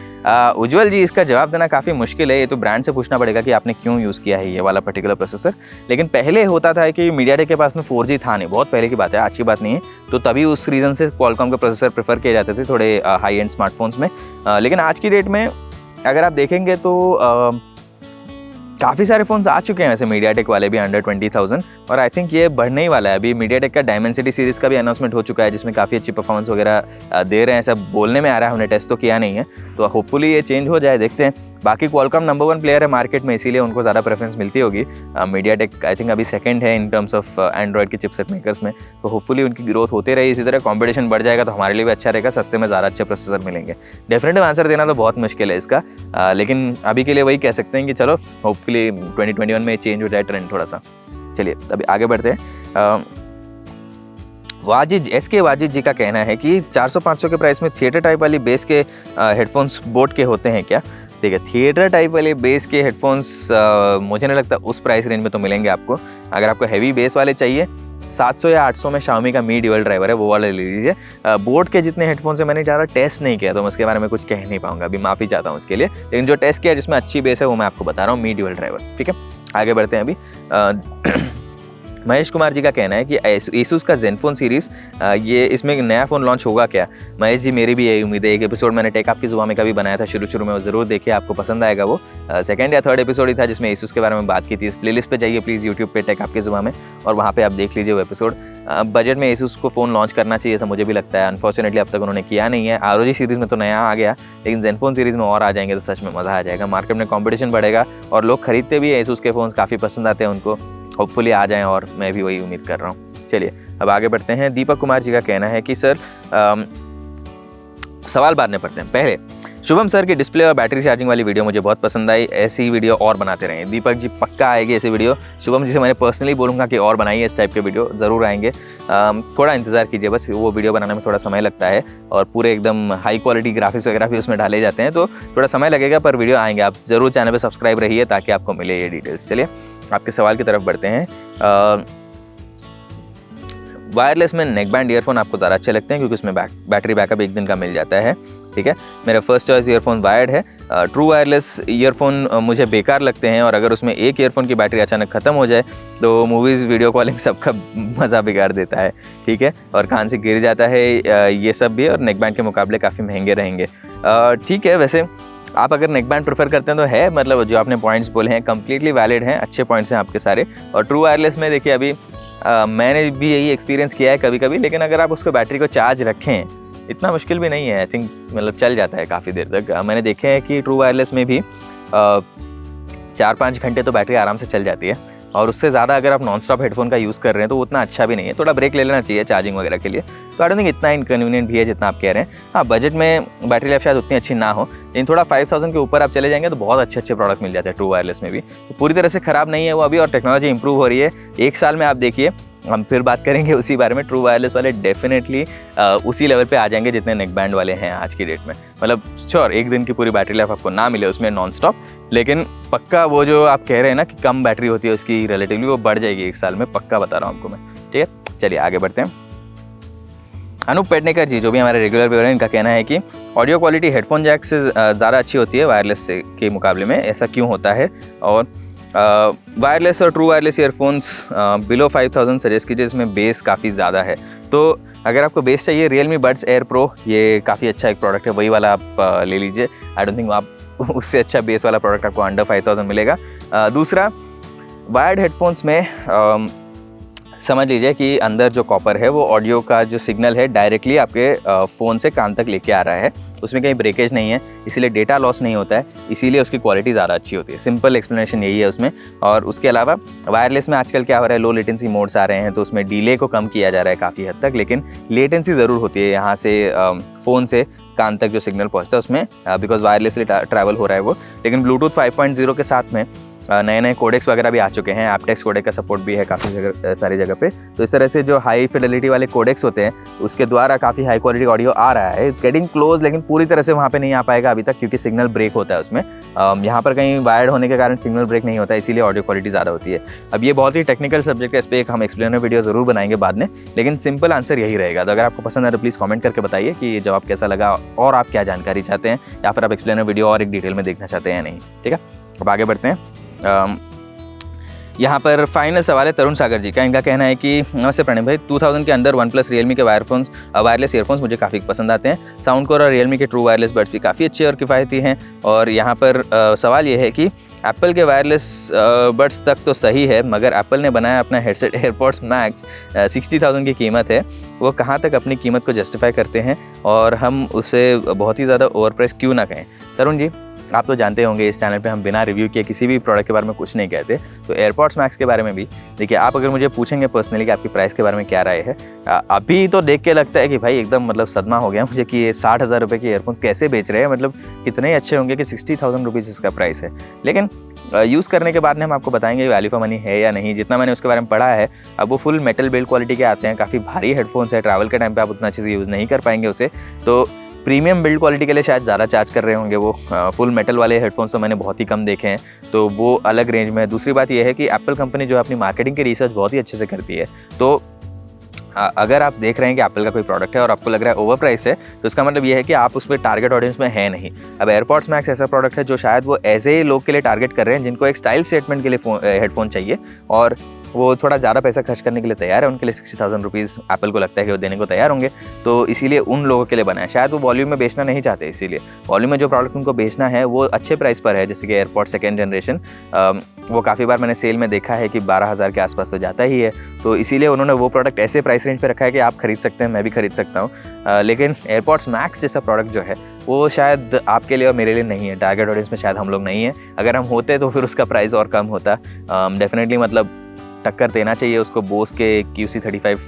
उज्जवल जी, इसका जवाब देना काफ़ी मुश्किल है, ये तो ब्रांड से पूछना पड़ेगा कि आपने क्यों यूज़ किया है ये वाला पर्टिकुलर प्रोसेसर। लेकिन पहले होता था कि मीडियाटेक के पास में 4G था नहीं, बहुत पहले की बात है, आज की बात नहीं है, तो तभी उस रीज़न से क्वालकॉम के प्रोसेसर प्रेफर किए जाते थे थोड़े हाई एंड स्मार्टफोन्स में। लेकिन आज की डेट में अगर आप देखेंगे तो काफ़ी सारे फ़ोन्स आ चुके हैं वैसे मीडियाटेक वाले भी अंडर 20,000, और आई थिंक ये बढ़ने ही वाला है। अभी मीडियाटेक का डायमेंसिटी सीरीज़ का भी अनाउंसमेंट हो चुका है, जिसमें काफ़ी अच्छी परफॉर्मेंस वगैरह दे रहे हैं, ऐसा बोलने में आ रहा है, हमने टेस्ट तो किया नहीं है, तो होपफुली ये चेंज हो जाए, देखते हैं। बाकी क्वालकॉम नंबर 1 प्लेयर है मार्केट में, इसीलिए उनको ज़्यादा प्रेफरेंस मिलती होगी। मीडियाटेक आई थिंक अभी सेकंड है इन टर्म्स ऑफ एंड्रॉयड के चिपसेट मेकर्स में, तो होपफुली उनकी ग्रोथ होते रही, इसी तरह कॉम्पिटिशन बढ़ जाएगा तो हमारे लिए भी अच्छा रहेगा, सस्ते में ज़्यादा अच्छे प्रोसेसर मिलेंगे। डेफिनेटिव आंसर देना तो बहुत मुश्किल है इसका, लेकिन अभी के लिए वही कह सकते हैं कि चलो होपफुली 2021 में चेंज हो जाए ट्रेंड थोड़ा सा। चलिए अभी आगे बढ़ते हैं। वाजिद SK वाजिद जी का कहना है कि 400-500 के प्राइस में थिएटर टाइप वाली बेस के हेडफोन्स बोट के होते हैं क्या? ठीक है, थिएटर टाइप वाले बेस के हेडफोन्स मुझे नहीं लगता उस प्राइस रेंज में तो मिलेंगे आपको। अगर आपको हैवी बेस वाले चाहिए 700 या 800 में Xiaomi का मी ड्यूअल ड्राइवर है, वो वाला ले लीजिए। बोट के जितने हेडफोन्स है मैंने ज़्यादा टेस्ट नहीं किया, तो मैं उसके बारे में कुछ कह नहीं पाऊंगा, अभी माफ़ी चाहता हूँ उसके लिए। लेकिन जो टेस्ट किया जिसमें अच्छी बेस है वो मैं आपको बता रहा हूँ, मी ड्यूअल ड्राइवर। ठीक है, आगे बढ़ते हैं। अभी महेश कुमार जी का कहना है कि Asus का Zenfone सीरीज़ ये इसमें एक नया फ़ोन लॉन्च होगा क्या? महेश जी, मेरी भी यही उम्मीद है। एक एपिसोड मैंने टेक आपकी जुबान में का भी बनाया था शुरू में, वो ज़रूर देखिए, आपको पसंद आएगा। वो सेकंड या थर्ड एपिसोड ही था जिसमें Asus के बारे में बात की थी। इस प्लेलिस्ट पे जाइए प्लीज़ यूट्यूब पे टेक आपकी जुबान में, और वहाँ पे आप देख लीजिए वो एपिसोड। बजट में Asus को फ़ोन लॉन्च करना चाहिए ऐसा मुझे भी लगता है, अनफॉर्चुनेटली अब तक उन्होंने किया नहीं है। ROG सीरीज़ में तो नया आ गया, लेकिन Zenfone सीरीज़ में और आ जाएंगे तो सच में मज़ा आ जाएगा। मार्केट में कॉम्पिटिशन बढ़ेगा और लोग खरीदते भी Asus के फ़ोन्स, काफ़ी पसंद आते हैं उनको, होपफुली आ जाएं, और मैं भी वही उम्मीद कर रहा हूँ। चलिए अब आगे बढ़ते हैं। दीपक कुमार जी का कहना है कि सर सवाल बाद में पढ़ते हैं, पहले शुभम सर की डिस्प्ले और बैटरी चार्जिंग वाली वीडियो मुझे बहुत पसंद आई, ऐसी वीडियो और बनाते रहें। दीपक जी, पक्का आएगी ऐसी वीडियो। शुभम जी से मैंने पर्सनली बोलूँगा कि और बनाइए इस टाइप के वीडियो, ज़रूर आएंगे। थोड़ा इंतज़ार कीजिए, बस वो वीडियो बनाने में थोड़ा समय लगता है, और पूरे एकदम हाई क्वालिटी ग्राफिक्स वगैरह भी उसमें डाले जाते हैं, तो थोड़ा समय लगेगा, पर वीडियो आएंगे। आप ज़रूर चैनल पर सब्सक्राइब रहिए ताकि आपको मिले ये डिटेल्स। चलिए आपके सवाल की तरफ बढ़ते हैं। वायरलेस में नेक बैंड ईयरफोन आपको ज़्यादा अच्छे लगते हैं क्योंकि उसमें बैटरी बैकअप 1 दिन का मिल जाता है। ठीक है, मेरा फर्स्ट चॉइस ईयरफोन वायर्ड है। ट्रू वायरलेस ईयरफोन मुझे बेकार लगते हैं, और अगर उसमें एक ईयरफोन की बैटरी अचानक ख़त्म हो जाए तो मूवीज़, वीडियो कॉलिंग सबका मज़ा बिगाड़ देता है। ठीक है, और कान से गिर जाता है, ये सब भी, और नेक बैंड के मुकाबले काफ़ी महंगे रहेंगे। ठीक है, वैसे आप अगर नेक बैंड प्रेफर करते हैं तो है, मतलब जो आपने पॉइंट्स बोले हैं कम्प्लीटली वैलिड हैं, अच्छे पॉइंट्स हैं आपके सारे। और ट्रू वायरलेस में देखिए अभी मैंने भी यही एक्सपीरियंस किया है कभी कभी, लेकिन अगर आप उसको बैटरी को चार्ज रखें, इतना मुश्किल भी नहीं है, आई थिंक मतलब चल जाता है काफ़ी देर तक। मैंने देखे हैं कि ट्रू वायरलेस में भी 4-5 घंटे तो बैटरी आराम से चल जाती है, और उससे ज़्यादा अगर आप नॉन स्टॉप हेडफोन का यूज़ कर रहे हैं तो वो उतना अच्छा भी नहीं है, थोड़ा ब्रेक ले लेना चाहिए चार्जिंग वगैरह के लिए। तो आई डोंट थिंक इतना इनकन्वीनियंट भी है जितना आप कह रहे हैं। हाँ, बजट में बैटरी लाइफ शायद उतनी अच्छी ना हो, लेकिन थोड़ा 5000 के ऊपर आप चले जाएंगे तो बहुत अच्छे प्रोडक्ट मिल जाते हैं ट्रू वायरलेस में भी। तो पूरी तरह से ख़राब नहीं है वो अभी, और टेक्नोलॉजी इंप्रूव हो रही है। 1 साल में आप देखिए, हम फिर बात करेंगे उसी बारे में। ट्रू वायरलेस वाले डेफिनेटली उसी लेवल पे आ जाएंगे जितने नेक बैंड वाले हैं आज की डेट में। मतलब श्योर 1 दिन की पूरी बैटरी लाइफ आपको ना मिले उसमें नॉन स्टॉप, लेकिन पक्का वो जो आप कह रहे हैं ना कि कम बैटरी होती है उसकी रिलेटिवली, वो बढ़ जाएगी 1 साल में, पक्का बता रहा हूँ आपको मैं। ठीक है, चलिए आगे बढ़ते हैं। अनूप पेडनेकर जी, जो भी हमारे रेगुलर व्यूअर हैं, इनका कहना है कि ऑडियो क्वालिटी हेडफोन जैक से ज़्यादा अच्छी होती है वायरलेस से के मुकाबले में, ऐसा क्यों होता है? और वायरलेस और true wireless earphones below 5000 suggest कीजिए, इसमें बेस काफ़ी ज़्यादा है। तो अगर आपको बेस चाहिए, Realme Buds Air Pro ये काफ़ी अच्छा एक प्रोडक्ट है, वही वाला आप ले लीजिए। आई डोंट थिंक आप उससे अच्छा बेस वाला प्रोडक्ट आपको अंडर 5000 मिलेगा। दूसरा, वायर्ड हेडफोन्स में समझ लीजिए कि अंदर जो कॉपर है वो ऑडियो का जो सिग्नल है डायरेक्टली आपके फ़ोन से कान तक लेके आ रहा है, उसमें कहीं ब्रेकेज नहीं है, इसीलिए डेटा लॉस नहीं होता है, इसीलिए उसकी क्वालिटी ज़्यादा अच्छी होती है। सिंपल एक्सप्लेनेशन यही है उसमें। और उसके अलावा वायरलेस में आजकल क्या हो रहा है, लो लेटेंसी मोड्स आ रहे हैं, तो उसमें डिले को कम किया जा रहा है काफ़ी हद तक, लेकिन लेटेंसी ज़रूर होती है यहाँ से फ़ोन से कान तक जो सिग्नल पहुँचता है उसमें, बिकॉज वायरलेसली ट्रैवल हो रहा है वो। लेकिन ब्लूटूथ 5.0 के साथ में नए नए कोडेक्स वगैरह भी आ चुके हैं, एप्टेक्स कोडेक का सपोर्ट भी है काफ़ी जगह, सारी जगह पे। तो इस तरह से जो हाई फिडेलिटी वाले कोडेक्स होते हैं उसके द्वारा काफ़ी हाई क्वालिटी ऑडियो आ रहा है। इट्स गेटिंग क्लोज, लेकिन पूरी तरह से वहाँ पे नहीं आ पाएगा अभी तक, क्योंकि सिग्नल ब्रेक होता है उसमें। यहाँ पर कहीं वायर्ड होने के कारण सिग्नल ब्रेक नहीं होता है, इसीलिए ऑडियो क्वालिटी ज़्यादा होती है। अब ये बहुत ही टेक्निकल सब्जेक्ट है, इस पर एक हम एक्सप्लेनर वीडियो ज़रूर बनाएंगे बाद में, लेकिन सिंपल आंसर यही रहेगा। तो अगर आपको पसंद है तो प्लीज़ कमेंट करके बताइए कि ये जवाब कैसा लगा और आप क्या जानकारी चाहते हैं, या फिर आप एक्सप्लेनर वीडियो और एक डिटेल में देखना चाहते हैं या नहीं। ठीक है, अब आगे बढ़ते हैं। यहाँ पर फाइनल सवाल है तरुण सागर जी का। इनका कहना है कि नमस्ते प्रणय भाई, 2000 के अंदर वन प्लस रियलमी के वायरलेस ईयरफोन्स मुझे काफ़ी पसंद आते हैं। साउंड कोर और रियलमी के ट्रू वायरलेस बड्स भी काफ़ी अच्छे और किफ़ायती हैं। और यहाँ पर सवाल ये है कि एप्पल के वायरलेस बड्स तक तो सही है, मगर एप्पल ने बनाया अपना हेडसेट एयरपॉड्स मैक्स 60,000 की कीमत है, वो कहाँ तक अपनी कीमत को जस्टिफाई करते हैं और हम उसे बहुत ही ज़्यादा ओवर प्राइस क्यों ना कहें। तरुण जी, आप तो जानते होंगे इस चैनल पे हम बिना रिव्यू किए किसी भी प्रोडक्ट के बारे में कुछ नहीं कहते। तो एयरपॉड्स मैक्स के बारे में भी देखिए, आप अगर मुझे पूछेंगे पर्सनली कि आपकी प्राइस के बारे में क्या राय है, अभी तो देख के लगता है कि भाई एकदम मतलब सदमा हो गया मुझे कि ये 60,000 रुपये के ईयरफोन्स कैसे बेच रहे हैं, मतलब कितने अच्छे होंगे कि 60,000 रुपीज़ इसका प्राइस है। लेकिन यूज़ करने के बाद में हम आपको बताएंगे वैल्यू फॉर मनी है या नहीं। जितना मैंने उसके बारे में पढ़ा है, अब वो फुल मेटल बिल्ड क्वालिटी के आते हैं, काफ़ी भारी हेडफोन्स है, ट्रैवल के टाइम पे आप उतना अच्छे से यूज़ नहीं कर पाएंगे उसे। तो प्रीमियम बिल्ड क्वालिटी के लिए शायद ज़्यादा चार्ज कर रहे होंगे वो। फुल मेटल वाले हेडफोन्स तो मैंने बहुत ही कम देखे हैं, तो वो अलग रेंज में है। दूसरी बात यह है कि एप्पल कंपनी जो है अपनी मार्केटिंग की रिसर्च बहुत ही अच्छे से करती है। तो अगर आप देख रहे हैं कि एप्पल का कोई प्रोडक्ट है और आपको लग रहा है ओवर प्राइस है, तो इसका मतलब ये है कि आप उस पर टारगेट ऑडियंस में है नहीं। अब एयरपॉड्स मैक्स ऐसा प्रोडक्ट है जो शायद वो ऐसे लोग के लिए टारगेट कर रहे हैं जिनको एक स्टाइल स्टेटमेंट के लिए हेडफोन चाहिए और वो थोड़ा ज़्यादा पैसा खर्च करने के लिए तैयार है। उनके लिए 60,000 रुपीज़ एप्पल को लगता है कि वो देने को तैयार होंगे, तो इसीलिए उन लोगों के लिए बना है। शायद वो वॉल्यूम में बेचना नहीं चाहते, इसीलिए वॉल्यूम में जो प्रोडक्ट उनको बेचना है वो अच्छे प्राइस पर है। जैसे कि एयरपॉड सेकेंड जनरेशन, वो काफ़ी बार मैंने सेल में देखा है कि 12,000 के आसपास तो जाता ही है। तो इसीलिए उन्होंने वो प्रोडक्ट ऐसे प्राइस रेंज पे रखा है कि आप खरीद सकते हैं, मैं भी खरीद सकता हूँ। लेकिन एयरपॉड्स मैक्स जैसा प्रोडक्ट जो है वो शायद आपके लिए और मेरे लिए नहीं है। टारगेट ऑडियंस में शायद हम लोग नहीं है। अगर हम होते तो फिर उसका प्राइस और कम होता। डेफिनेटली मतलब टक्कर देना चाहिए उसको बोस के QC35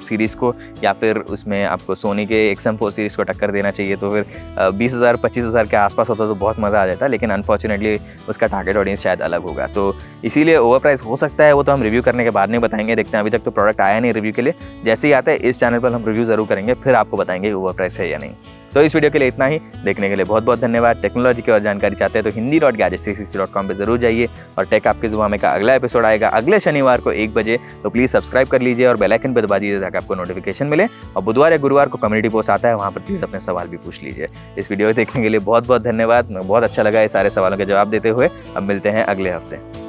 सीरीज़ को, या फिर उसमें आपको सोनी के XM4 सीरीज़ को टक्कर देना चाहिए। तो फिर 20,000-25,000 के आसपास होता तो बहुत मज़ा आ जाता, लेकिन अनफॉर्चुनेटली उसका टारगेट ऑडियंस शायद अलग होगा। तो इसीलिए ओवर प्राइस हो सकता है, वो तो हम रिव्यू करने के बाद नहीं बताएंगे। देखते हैं, अभी तक तो प्रोडक्ट आया नहीं रिव्यू के लिए। जैसे ही आता है इस चैनल पर हम रिव्यू ज़रूर करेंगे, फिर आपको बताएंगे ओवर प्राइस है या नहीं। तो इस वीडियो के लिए इतना ही। देखने के लिए बहुत बहुत धन्यवाद। टेक्नोलॉजी की और जानकारी चाहते हैं तो hindi.gadgets360.com पे जरूर जाइए। और टेक आपके जुबान में का अगला एपिसोड आएगा अगले शनिवार को 1 बजे, तो प्लीज़ सब्सक्राइब कर लीजिए और बेल आइकन पे दबा दीजिए ताकि आपको नोटिफिकेशन मिले। और बुधवार या गुरुवार को कम्युनिटी पोस्ट आता है, वहाँ पर प्लीज़ अपने सवाल भी पूछ लीजिए। इस वीडियो को देखने के लिए बहुत बहुत धन्यवाद। बहुत अच्छा लगा ये सारे सवालों के जवाब देते हुए। अब मिलते हैं अगले हफ्ते।